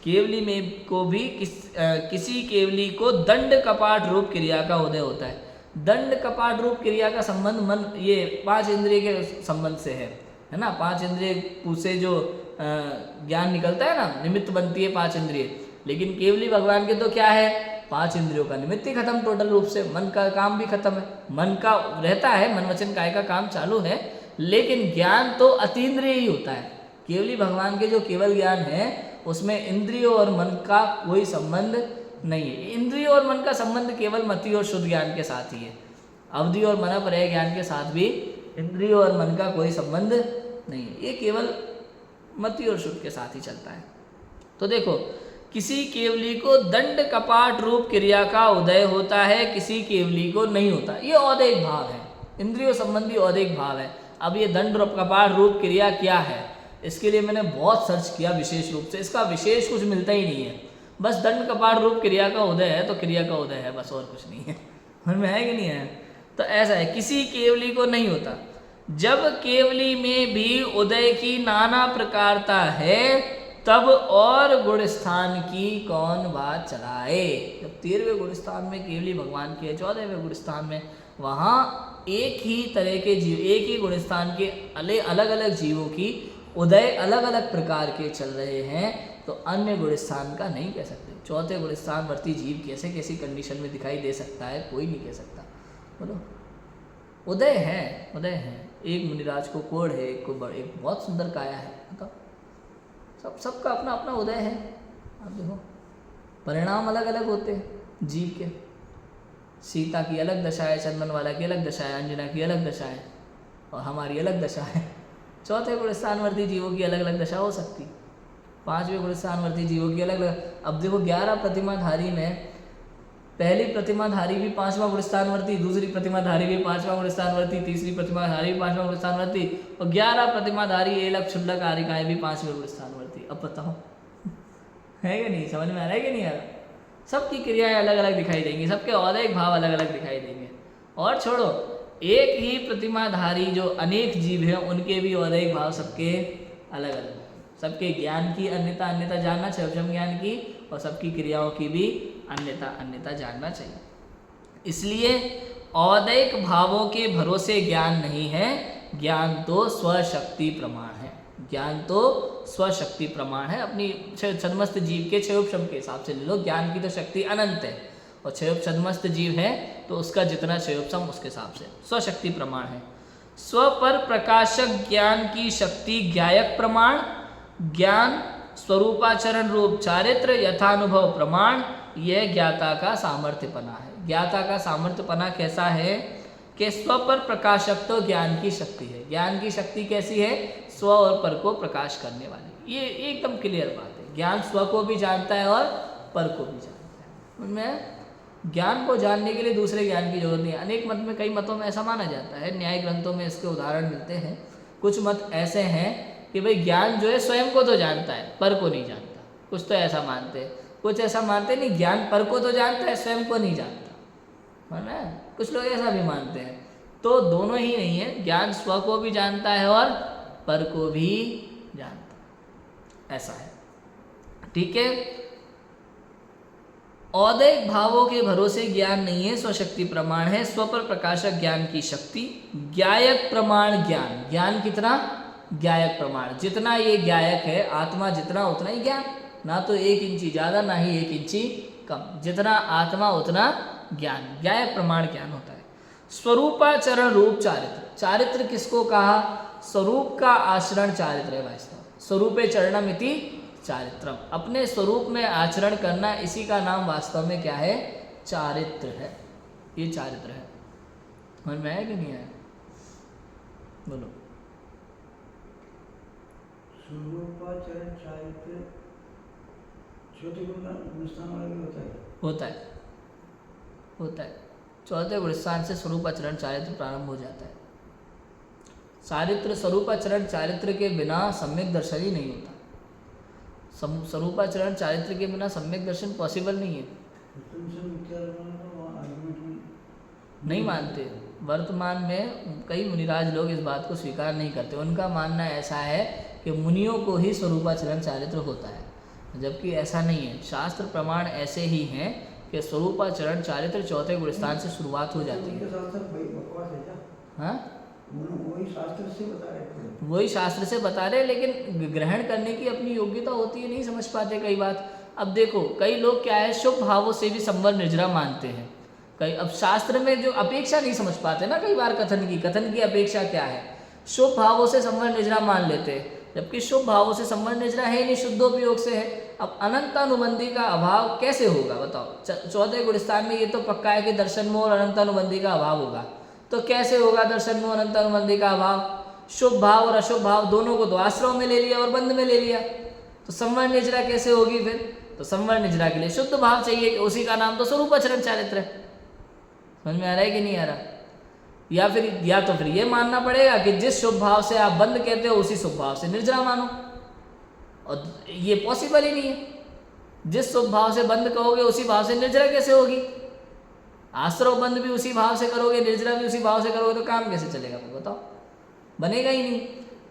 केवली में को भी किसी केवली को दंड कपाट रूप क्रिया का उदय होता है। दंड कपाट रूप क्रिया का संबंध मन, ये 5 इंद्रिय के संबंध से है ना। 5 इंद्रिय से जो ज्ञान निकलता है ना, निमित्त बनती है 5 इंद्रिय। लेकिन केवली भगवान के तो क्या है, 5 इंद्रियों का निमित्त ही खत्म टोटल रूप से, मन का काम भी खत्म है। मन का रहता है, मन वचन काया का काम चालू है, लेकिन ज्ञान तो अतीन्द्रिय ही होता है। केवली भगवान के जो केवल ज्ञान है उसमें इंद्रियों और मन का कोई संबंध नहीं है। इंद्रियों और मन का संबंध केवल मति और शुद्ध ज्ञान के साथ ही है। अवधि और मनपर्य ज्ञान के साथ भी इंद्रियों और मन का कोई संबंध नहीं है, ये केवल मति और शुद्ध के साथ ही चलता है। तो देखो, किसी केवली को दंड कपाट रूप क्रिया का उदय होता है, किसी केवली को नहीं होता। ये औदैहिक भाव है, इंद्रियों संबंधी औदैहिक भाव है। अब ये दंड कपाट रूप क्रिया क्या है, इसके लिए मैंने बहुत सर्च किया विशेष रूप से, इसका विशेष कुछ मिलता ही नहीं है। बस दंड कपाट रूप क्रिया का उदय है तो क्रिया का उदय है, बस और कुछ नहीं है। मन में है कि नहीं है? तो ऐसा है, किसी केवली को नहीं होता। जब केवली में भी उदय की नाना प्रकारता है, तब और गुण स्थान की कौन बात चलाए। जब 13वें गुण स्थान में केवली भगवान की है, 14वें गुण स्थान में, वहाँ एक ही तरह के जीव, एक ही गुण स्थान के अलग अलग जीवों की उदय अलग अलग प्रकार के चल रहे हैं, तो अन्य गुण स्थान का नहीं कह सकते। 4थे गुण स्थान वर्ती जीव कैसे कैसी कंडीशन में दिखाई दे सकता है, कोई नहीं कह सकता। बोलो, उदय है, उदय है। एक मुनिराज को कोढ़ है, एक को एक बहुत सुंदर काया है, बताओ, सबका अपना अपना उदय है। आप देखो, परिणाम अलग अलग होते हैं जीव के। सीता की अलग दशा है, चंदन वाला की अलग दशा है, अंजना की अलग दशा है, और हमारी अलग दशा है। 4थे गुण स्थानवर्ती जीवों की अलग अलग दशा हो सकती, 5वें गुण स्थानवर्ती जीवों की अलग अलग। अब देखो, 11 प्रतिमाधारी में पहली प्रतिमाधारी भी 5वां गुण स्थानवर्ती, दूसरी प्रतिमाधारी भी 5वां गुण स्थानवर्ती, तीसरी प्रतिमाधारी भी 5वां गुण स्थानवर्ती, और 11 प्रतिमाधारी एलक क्षुल्लक आरिकाएं भी 5वें गुण स्थानवर्ती। अब बताओ, है कि नहीं? समझ में आ रहा है कि नहीं आ रहा? सबकी क्रियाएं अलग अलग दिखाई देंगी, सबके औदैहिक भाव अलग अलग दिखाई देंगे। और छोड़ो, एक ही प्रतिमाधारी जो अनेक जीव हैं, उनके भी औदैहिक भाव सबके अलग अलग, सबके ज्ञान की अन्यता अन्यता जानना चाहिए, उपशम ज्ञान की, और सबकी क्रियाओं की भी अन्यता अन्यता जानना चाहिए। इसलिए औदैहिक भावों के भरोसे ज्ञान नहीं है, ज्ञान तो स्वशक्ति प्रमाण है। ज्ञान तो स्वशक्ति प्रमाण है, अपनी छद्मस्त जीव के क्षयोपशम के हिसाब से ले लो। ज्ञान की तो शक्ति अनंत है, और छद्मस्त जीव है तो उसका जितना क्षयोपशम उसके हिसाब से स्वशक्ति प्रमाण है। स्व पर प्रकाशक ज्ञान की शक्ति ज्ञायक प्रमाण, ज्ञान स्वरूपाचरण रूप चारित्र यथानुभव प्रमाण, यह ज्ञाता का सामर्थ्यपना है। ज्ञाता का सामर्थ्यपना कैसा है कि स्व पर प्रकाशक तो ज्ञान की शक्ति है। ज्ञान की शक्ति कैसी है? स्व और पर को प्रकाश करने वाली। ये एकदम क्लियर बात है। ज्ञान स्व को भी जानता है और पर को भी जानता है। उनमें ज्ञान को जानने के लिए दूसरे ज्ञान की जरूरत नहीं है। अनेक मत में, कई मतों में ऐसा माना जाता है, न्याय ग्रंथों में इसके उदाहरण मिलते हैं। कुछ मत ऐसे हैं कि भाई ज्ञान जो है स्वयं को तो जानता है, पर को नहीं जानता। कुछ तो ऐसा मानते हैं, कुछ ऐसा मानते नहीं, ज्ञान पर को तो जानता है, स्वयं को नहीं जानता, है ना। कुछ लोग ऐसा भी मानते हैं। तो दोनों ही नहीं है, ज्ञान स्व को भी जानता है और पर को भी जानता है, ऐसा है। ठीक है। औदैहिक भावों के भरोसे ज्ञान नहीं है, स्वशक्ति प्रमाण है। स्व पर प्रकाशक ज्ञान की शक्ति, ज्ञायक प्रमाण ज्ञान। ज्ञान कितना? ज्ञायक प्रमाण। जितना ये ज्ञायक है, आत्मा जितना उतना ही ज्ञान, ना तो 1 इंची ज़्यादा ना ही 1 इंची कम। जितना आत्मा उतना ज्ञान, ज्ञायक प्रमाण ज्ञान होता है। स्वरूपाचरण रूप चारित्र। चारित्र किसको कहा? स्वरूप का आचरण चारित्र है वास्तव। स्वरूपे चरणमिति चारित्रम। अपने स्वरूप में आचरण करना, इसी का नाम वास्तव में क्या है? चारित्र है। ये चारित्र है। समझ में आया कि नहीं आया? बोलो। स्वरूपाचरण चारित्र छोटे गुणस्थान वाला भी होता है? होता है, होता है। 4थे गुणस्थान से स्वरूपाचरण चारित्र प्रारंभ हो जाता है। चारित्र, स्वरूपाचरण चारित्र के बिना सम्यक दर्शन ही नहीं होता। स्वरूपाचरण चारित्र के बिना सम्यक दर्शन पॉसिबल नहीं है। नहीं मानते। वर्तमान में कई मुनिराज लोग इस बात को स्वीकार नहीं करते। उनका मानना ऐसा है कि मुनियों को ही स्वरूपाचरण चारित्र होता है, जबकि ऐसा नहीं है। शास्त्र प्रमाण ऐसे ही हैं कि स्वरूपाचरण चारित्र चौथे गुण स्थान से शुरुआत हो जाती है। हाँ, वही शास्त्र से बता रहे थे। वही शास्त्र से बता रहे, लेकिन ग्रहण करने की अपनी योग्यता होती है, नहीं समझ पाते कई बात। अब देखो कई लोग क्या है, शुभ भावों से भी संवर निर्जरा मानते हैं। कई अब शास्त्र में जो अपेक्षा नहीं समझ पाते ना कई बार, कथन की अपेक्षा क्या है, शुभ भावों से संवर निर्जरा मान लेते हैं, जबकि शुभ भावों से संवर निर्जरा है नहीं, शुद्धोपयोग से है। अब अनंतानुबंधी का अभाव कैसे होगा बताओ। चौथे गुण स्थान में ये तो पक्का है कि दर्शन मोह और अनंतानुबंधी का अभाव होगा, तो कैसे होगा दर्शन मोह अनंतानुबंधी का अभाव। शुभ भाव और अशुभ भाव दोनों को तो आश्रव में ले लिया और बंध में ले लिया, तो संवर निर्जरा कैसे होगी फिर। तो संवर निर्जरा के लिए शुद्ध भाव चाहिए, उसी का नाम तो स्वरूपाचरण चारित्र है। समझ में आ रहा है कि नहीं आ रहा। या तो फिर ये मानना पड़ेगा कि जिस शुभ भाव से आप बंद कहते हो उसी शुभ भाव से निर्जरा मानो, और ये पॉसिबल ही नहीं है। जिस शुभ भाव से बंद कहोगे उसी भाव से निर्जरा कैसे होगी। आश्रव बंद भी उसी भाव से करोगे, निर्जरा भी उसी भाव से करोगे, तो काम कैसे चलेगा फिर बताओ, बनेगा ही नहीं।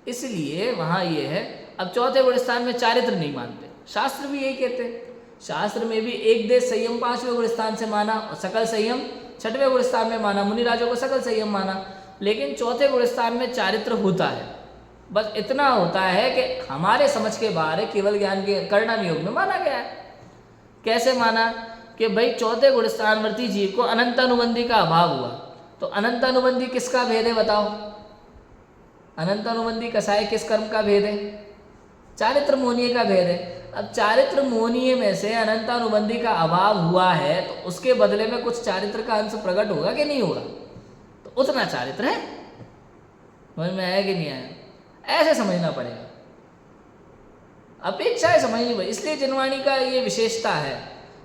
इसलिए वहाँ ये है। अब चौथे गुण स्थान में चारित्र नहीं मानते, शास्त्र भी यही कहते हैं। शास्त्र में भी एक देश संयम 5वें गुण स्थान से माना और सकल संयम 6वें गुण स्थान में माना, मुनिराजों को सकल संयम माना, लेकिन चौथे गुण स्थान में चारित्र होता है। बस इतना होता है कि हमारे समझ के बाहर है, केवल ज्ञान के कर्णन योग में माना गया है। कैसे माना कि भाई चौथे गुण स्थानवर्ती जीव को अनंतानुबंधी का अभाव हुआ, तो अनंतानुबंधी किसका भेद है बताओ। अनंतानुबंधी कसाय किस कर्म का भेद है, चारित्र मोहनीय का भेद है। अब चारित्र मोहनीय में से अनंतानुबंधी का अभाव हुआ है, तो उसके बदले में कुछ चारित्र का अंश प्रकट होगा कि नहीं होगा, तो उतना चारित्र है। समझ में आया कि नहीं आया, ऐसे समझना पड़ेगा। अपेक्षाएं समझनी पड़ेगी। इसलिए जिनवाणी का ये विशेषता है,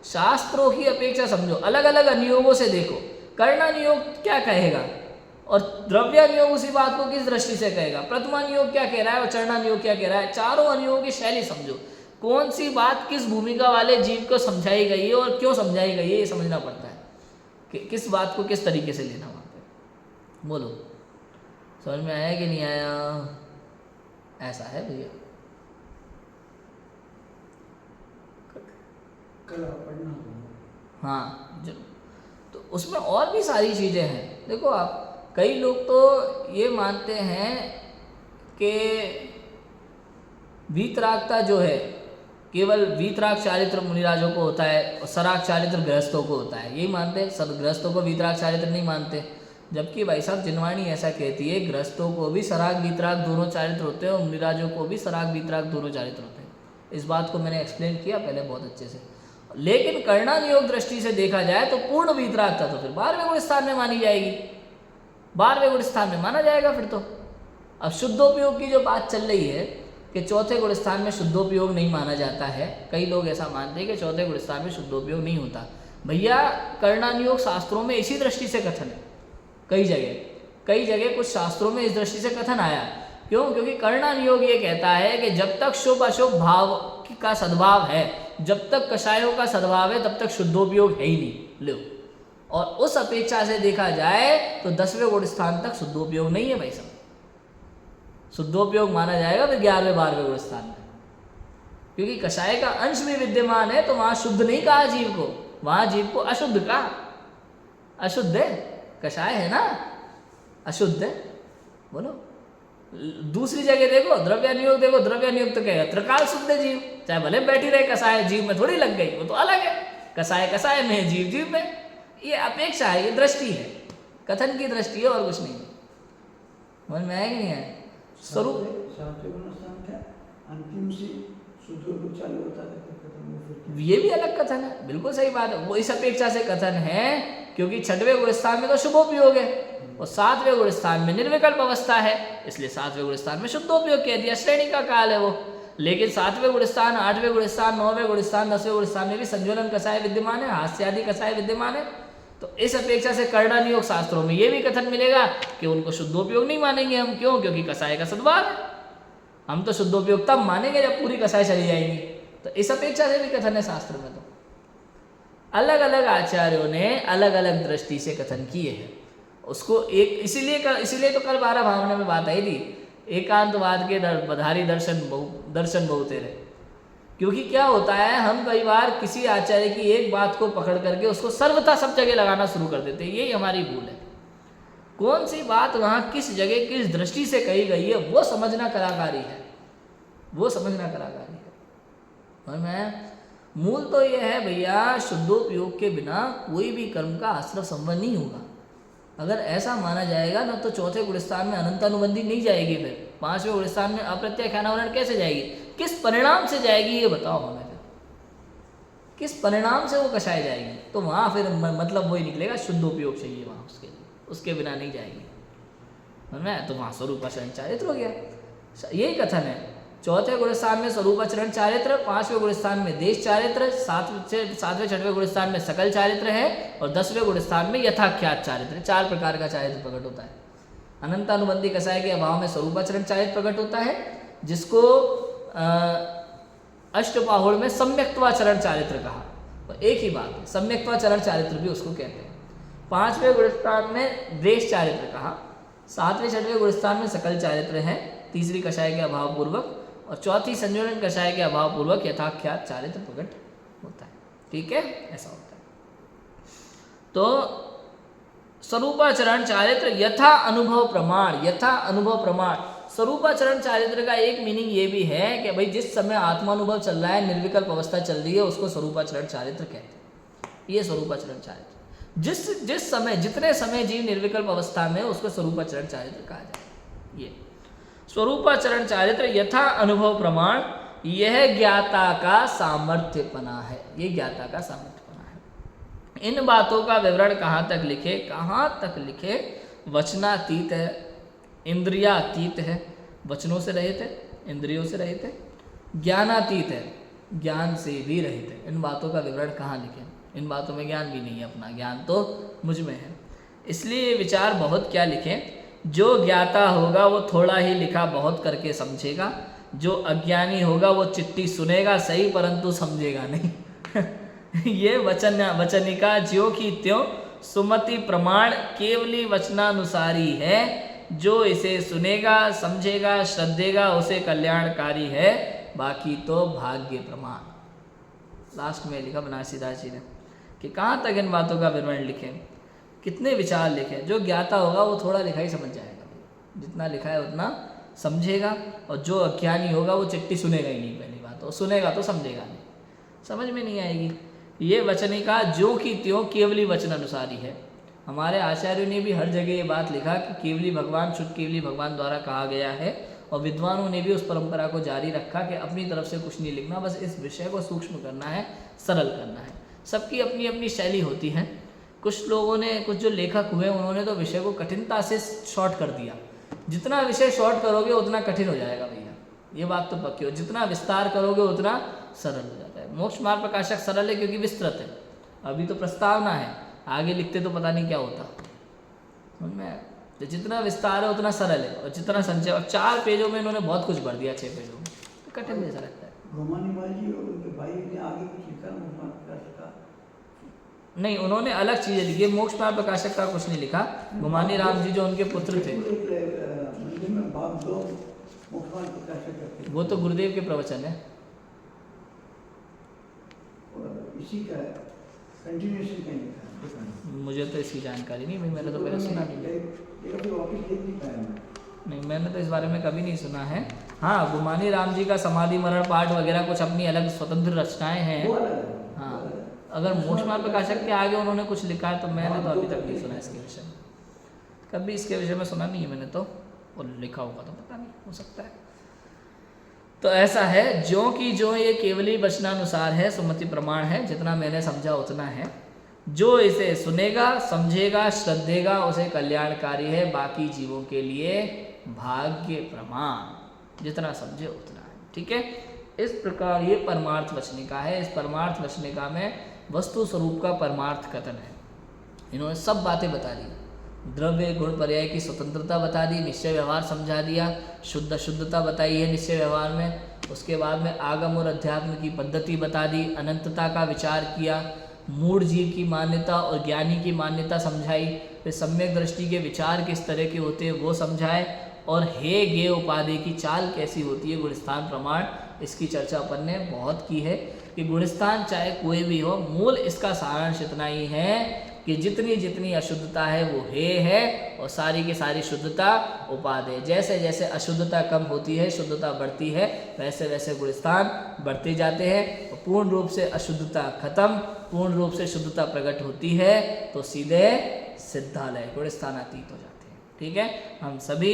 शास्त्रों की अपेक्षा समझो, अलग अलग अनुयोगों से देखो। कर्णानुयोग क्या कहेगा और द्रव्यानुयोग उसी बात को किस दृष्टि से कहेगा, प्रथमानुयोग क्या कह रहा है और चरणानुयोग क्या कह रहा है। चारों अनुयोगों की शैली समझो, कौन सी बात किस भूमिका वाले जीव को समझाई गई है और क्यों समझाई गई है, ये समझना पड़ता है कि किस बात को किस तरीके से लेना वहाँ पे। बोलो समझ में आया कि नहीं आया। ऐसा है भैया। हाँ तो उसमें और भी सारी चीज़ें हैं। देखो आप, कई लोग तो ये मानते हैं कि वीतरागता जो है केवल वीतराग चारित्र मुनिराजों को होता है और सराग चारित्र गृहस्थों को होता है, यही मानते हैं। सब गृहस्थों को वीतराग चारित्र नहीं मानते, जबकि भाई साहब जिनवाणी ऐसा कहती है गृहस्थों को भी सराग वीतराग दोनों चारित्र होते हैं और मुनिराजों को भी सराग वीतराग दोनों चारित्र होते हैं। इस बात को मैंने एक्सप्लेन किया पहले बहुत अच्छे से। लेकिन कर्णानुयोग दृष्टि से देखा जाए तो पूर्ण वीतरागता तो फिर 12वें गुण स्थान में मानी जाएगी, 12वें गुण स्थान में माना जाएगा फिर तो। अब शुद्धोपयोग की जो बात चल रही है कि चौथे गुण स्थान में शुद्धोपयोग नहीं माना जाता है, कई लोग ऐसा मानते हैं कि चौथे गुण स्थान में शुद्धोपयोग नहीं होता। भैया कर्णानुयोग शास्त्रों में इसी दृष्टि से कथन है, कई जगह कुछ शास्त्रों में इस दृष्टि से कथन आया। क्यों? क्योंकि कर्णानुयोग ये कहता है कि जब तक शुभ अशुभ भाव का सद्भाव है, जब तक कषायों का सद्भाव है, तब तक शुद्धोपयोग है ही नहीं। लो, और उस अपेक्षा से देखा जाए तो 10वें गुण स्थान तक शुद्धोपयोग नहीं है भाई साहब। शुद्धोपयोग माना जाएगा फिर 11वें 12वें गुण स्थान में, क्योंकि कषाय का अंश भी विद्यमान है, तो वहां शुद्ध नहीं कहा जीव को, वहां जीव को अशुद्ध कहा। अशुद्ध है, कषाय है ना, अशुद्ध है। बोलो दूसरी जगह देखो, द्रव्यानुयोग देखो, द्रव्यानुयोग तो कहेगा त्रिकाल शुद्ध है जीव, चाहे भले बैठी रहे, कषाय जीव में थोड़ी लग गई, वो तो अलग है। कषाय में है, जीव जीव में। ये अपेक्षा है, ये दृष्टि है, कथन की दृष्टि है और कुछ नहीं। समझ में आया कि नहीं आया? स्वरूप अंतिम से शुद्धोपयोग चालू होता है, ये भी अलग कथन है, बिल्कुल सही बात है। वो इस अपेक्षा से कथन है क्योंकि 6वें गुण स्थान में तो शुभोपयोग है और 7वें गुण स्थान में निर्विकल्प अवस्था है, इसलिए 7वें गुण स्थान में शुद्धोपयोग कह दिया, श्रेणी का काल है वो। लेकिन 7वें गुण स्थान, 8वें गुण स्थान, 9वें गुण स्थान, 10वें गुण स्थान में भी संज्वलन कषाय विद्यमान है, हास्य आदि कषाय विद्यमान है। तो इस अपेक्षा से कर्णानुयोग शास्त्रों में ये भी कथन मिलेगा कि उनको शुद्धोपयोग नहीं मानेंगे हम। क्यों? क्योंकि कषाय का सद्भाव है। हम तो शुद्धोपयोग तब मानेंगे जब पूरी कषाय चली जाएंगी, तो इस अपेक्षा से भी कथन है शास्त्र में। तो अलग अलग आचार्यों ने अलग अलग दृष्टि से कथन किए हैं उसको। एक इसीलिए तो कल 12 भावना में बात आई थी, एकांतवाद के बधारी दर्शन बहुतेरे। क्योंकि क्या होता है, हम कई बार किसी आचार्य की एक बात को पकड़ करके उसको सर्वथा सब जगह लगाना शुरू कर देते हैं, यही हमारी भूल है। कौन सी बात वहाँ किस जगह किस दृष्टि से कही गई है वो समझना कलाकारी है, वो समझना कलाकारी है। और मैं मूल तो ये है भैया, शुद्धोपयोग के बिना कोई भी कर्म का आश्रव संबंध नहीं होगा। अगर ऐसा माना जाएगा ना तो चौथे गुणस्थान में अनंतानुबंधी नहीं जाएगी, फिर 5वें गुणस्थान में अप्रत्याख्यानावरण कैसे जाएगी, किस परिणाम से जाएगी ये बताओ हमें। फिर किस परिणाम से वो कषाय जाएगी, तो वहाँ फिर मतलब वही निकलेगा शुद्धोपयोग चाहिए वहाँ उसके लिए, उसके बिना नहीं जाएगी। तो वहाँ स्वरूपाचरण चारित्र हो गया, यही कथन है। चौथे गुणस्थान में स्वरूपाचरण चारित्र, 5वें गुणस्थान में देश चारित्र, 7वें 6वें गुणस्थान में सकल चारित्र है, और 10वें गुणस्थान में यथाख्यात चारित्र। 4 प्रकार का चारित्र प्रकट होता है। अनंतानुबंधी कषाय के अभाव में स्वरूपाचरण चारित्र प्रकट होता है, जिसको अष्टपाहुड़ में सम्यक्त्वाचरण चारित्र कहा। तो एक ही बात है, सम्यक्त्वाचरण चारित्र भी उसको कहते हैं। 5वें गुणस्थान में देश चारित्र कहा, 7वें 6वें गुणस्थान में सकल चारित्र है, तीसरी कषाय के अभाव पूर्वक, और चौथी संयोजन कषाय के अभाव पूर्वक यथाख्यात चारित्र प्रकट होता है। ठीक है, ऐसा होता है। तो स्वरूपाचरण चारित्र यथा अनुभव प्रमाण, यथा अनुभव प्रमाण। स्वरूपाचरण चारित्र का एक मीनिंग ये भी है कि भाई जिस समय आत्मानुभव चल रहा है, निर्विकल्प अवस्था चल रही है, उसको स्वरूपाचरण चारित्र कहते हैं। ये स्वरूपाचरण चारित्र जिस समय जितने समय जीव निर्विकल्प अवस्था में, उसको स्वरूपाचरण चारित्र कहा जाए। ये स्वरूपाचरण चारित्र यथा अनुभव प्रमाण, यह ज्ञाता का सामर्थ्यपना है, ये ज्ञाता का सामर्थ्यपना है। इन बातों का विवरण कहाँ तक लिखे, कहाँ तक लिखे, वचनातीत है, इंद्रियातीत है, वचनों से रहित है, इंद्रियों से रहित है, ज्ञानातीत है, ज्ञान से भी रहित है। इन बातों का विवरण कहाँ लिखे, इन बातों में ज्ञान भी नहीं है, अपना ज्ञान तो मुझ में है। इसलिए विचार बहुत क्या लिखें, जो ज्ञाता होगा वो थोड़ा ही लिखा बहुत करके समझेगा, जो अज्ञानी होगा वो चिट्ठी सुनेगा सही परंतु समझेगा नहीं। ये वचनिका ज्यों की त्यों सुमति प्रमाण केवली वचनानुसारी है, जो इसे सुनेगा समझेगा श्रद्धेगा उसे कल्याणकारी है, बाकी तो भाग्य प्रमाण। लास्ट में लिखा बनारसीदास जी ने कि कहाँ तक इन बातों का विवरण लिखें, कितने विचार लिखें। जो ज्ञाता होगा वो थोड़ा लिखा ही समझ जाएगा, जितना लिखा है उतना समझेगा, और जो अज्ञानी होगा वो चिट्ठी सुनेगा ही नहीं। पहली बात तो सुनेगा तो समझेगा नहीं, समझ में नहीं आएगी। ये वचनिका ज्यों की त्यों केवली वचन अनुसारी है। हमारे आचार्यों ने भी हर जगह ये बात लिखा कि केवली भगवान, शुद्ध केवली भगवान द्वारा कहा गया है, और विद्वानों ने भी उस परंपरा को जारी रखा कि अपनी तरफ से कुछ नहीं लिखना, बस इस विषय को सूक्ष्म करना है, सरल करना है। सबकी अपनी अपनी शैली होती है। कुछ लोगों ने, कुछ जो लेखक हुए, उन्होंने तो विषय को कठिनता से शॉर्ट कर दिया। जितना विषय शॉर्ट करोगे उतना कठिन हो जाएगा भैया, ये बात तो पक्की हो। जितना विस्तार करोगे उतना सरल हो जाता है। मोक्ष मार्ग प्रकाशक सरल है क्योंकि विस्तृत है, अभी तो प्रस्तावना है, आगे लिखते तो पता नहीं क्या होता। समझ में? तो जितना विस्तार है उतना सरल है, और जितना संचय, और 4 पेजों में इन्होंने बहुत कुछ भर दिया, 6 पेजों में, तो कठिन जैसा लगता है। गोमानी जी और उनके भाई ने आगे कुछ लिखा, मोक्ष प्रकाशक का नहीं, उन्होंने अलग चीज़ें लिखी, मोक्ष मार्ग प्रकाशक का कुछ नहीं लिखा। गुमानी राम जी जो उनके पुत्र थे, वो तो गुरुदेव के प्रवचन है, इसी का कंटिन्यूएशन का लिखा है। मुझे तो इसकी जानकारी नहीं भाई, मैंने तो पहले सुना नहीं, मैंने तो इस बारे में कभी नहीं सुना है। हाँ, गुमानी राम जी का समाधि मरण पाठ वगैरह कुछ अपनी अलग स्वतंत्र रचनाएं हैं। हाँ, अगर मोक्ष मार्ग प्रकाशक के आगे उन्होंने कुछ लिखा है तो मैंने तो अभी तक नहीं सुना इसके विषय में, कभी इसके विषय में सुना नहीं है मैंने तो, और लिखा होगा तो पता नहीं, हो सकता है। तो ऐसा है, ज्यों की जो ये केवली वचनानुसार है, सुमति प्रमाण है, जितना मैंने समझा उतना है। जो इसे सुनेगा समझेगा श्रद्धेगा उसे कल्याणकारी है, बाकी जीवों के लिए भाग्य प्रमाण, जितना समझे उतना है। ठीक है, इस प्रकार ये परमार्थ वचनिका है। इस परमार्थ वचनिका में वस्तु स्वरूप का परमार्थ कथन है। इन्होंने सब बातें बता दी, द्रव्य गुण पर्याय की स्वतंत्रता बता दी, निश्चय व्यवहार समझा दिया, शुद्ध शुद्धता बताई है निश्चय व्यवहार में, उसके बाद में आगम और अध्यात्म की पद्धति बता दी, अनंतता का विचार किया, मूढ़ जीव की मान्यता और ज्ञानी की मान्यता समझाई, फिर सम्यक दृष्टि के विचार किस तरह के होते हैं वो समझाए, और हे गे उपाधि की चाल कैसी होती है गुणस्थान प्रमाण, इसकी चर्चा अपन ने बहुत की है कि गुणस्थान चाहे कोई भी हो, मूल इसका सारांश इतना ही है कि जितनी जितनी अशुद्धता है वो हे है और सारी की सारी शुद्धता उपादेय। जैसे जैसे अशुद्धता कम होती है, शुद्धता बढ़ती है, वैसे वैसे गुणस्थान बढ़ते जाते हैं और पूर्ण रूप से अशुद्धता खत्म, पूर्ण रूप से शुद्धता प्रकट होती है तो सीधे सिद्धालय गुणस्थानातीत हो जाते हैं। ठीक है, हम सभी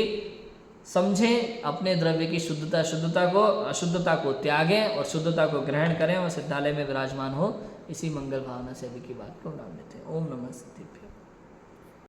समझें अपने द्रव्य की शुद्धता को, अशुद्धता को त्यागें और शुद्धता को ग्रहण करें और सिद्धालय में विराजमान हो। इसी मंगल भावना से अभी की बात को नाम लेते हैं। ओम नमः सिद्धिभ्यो।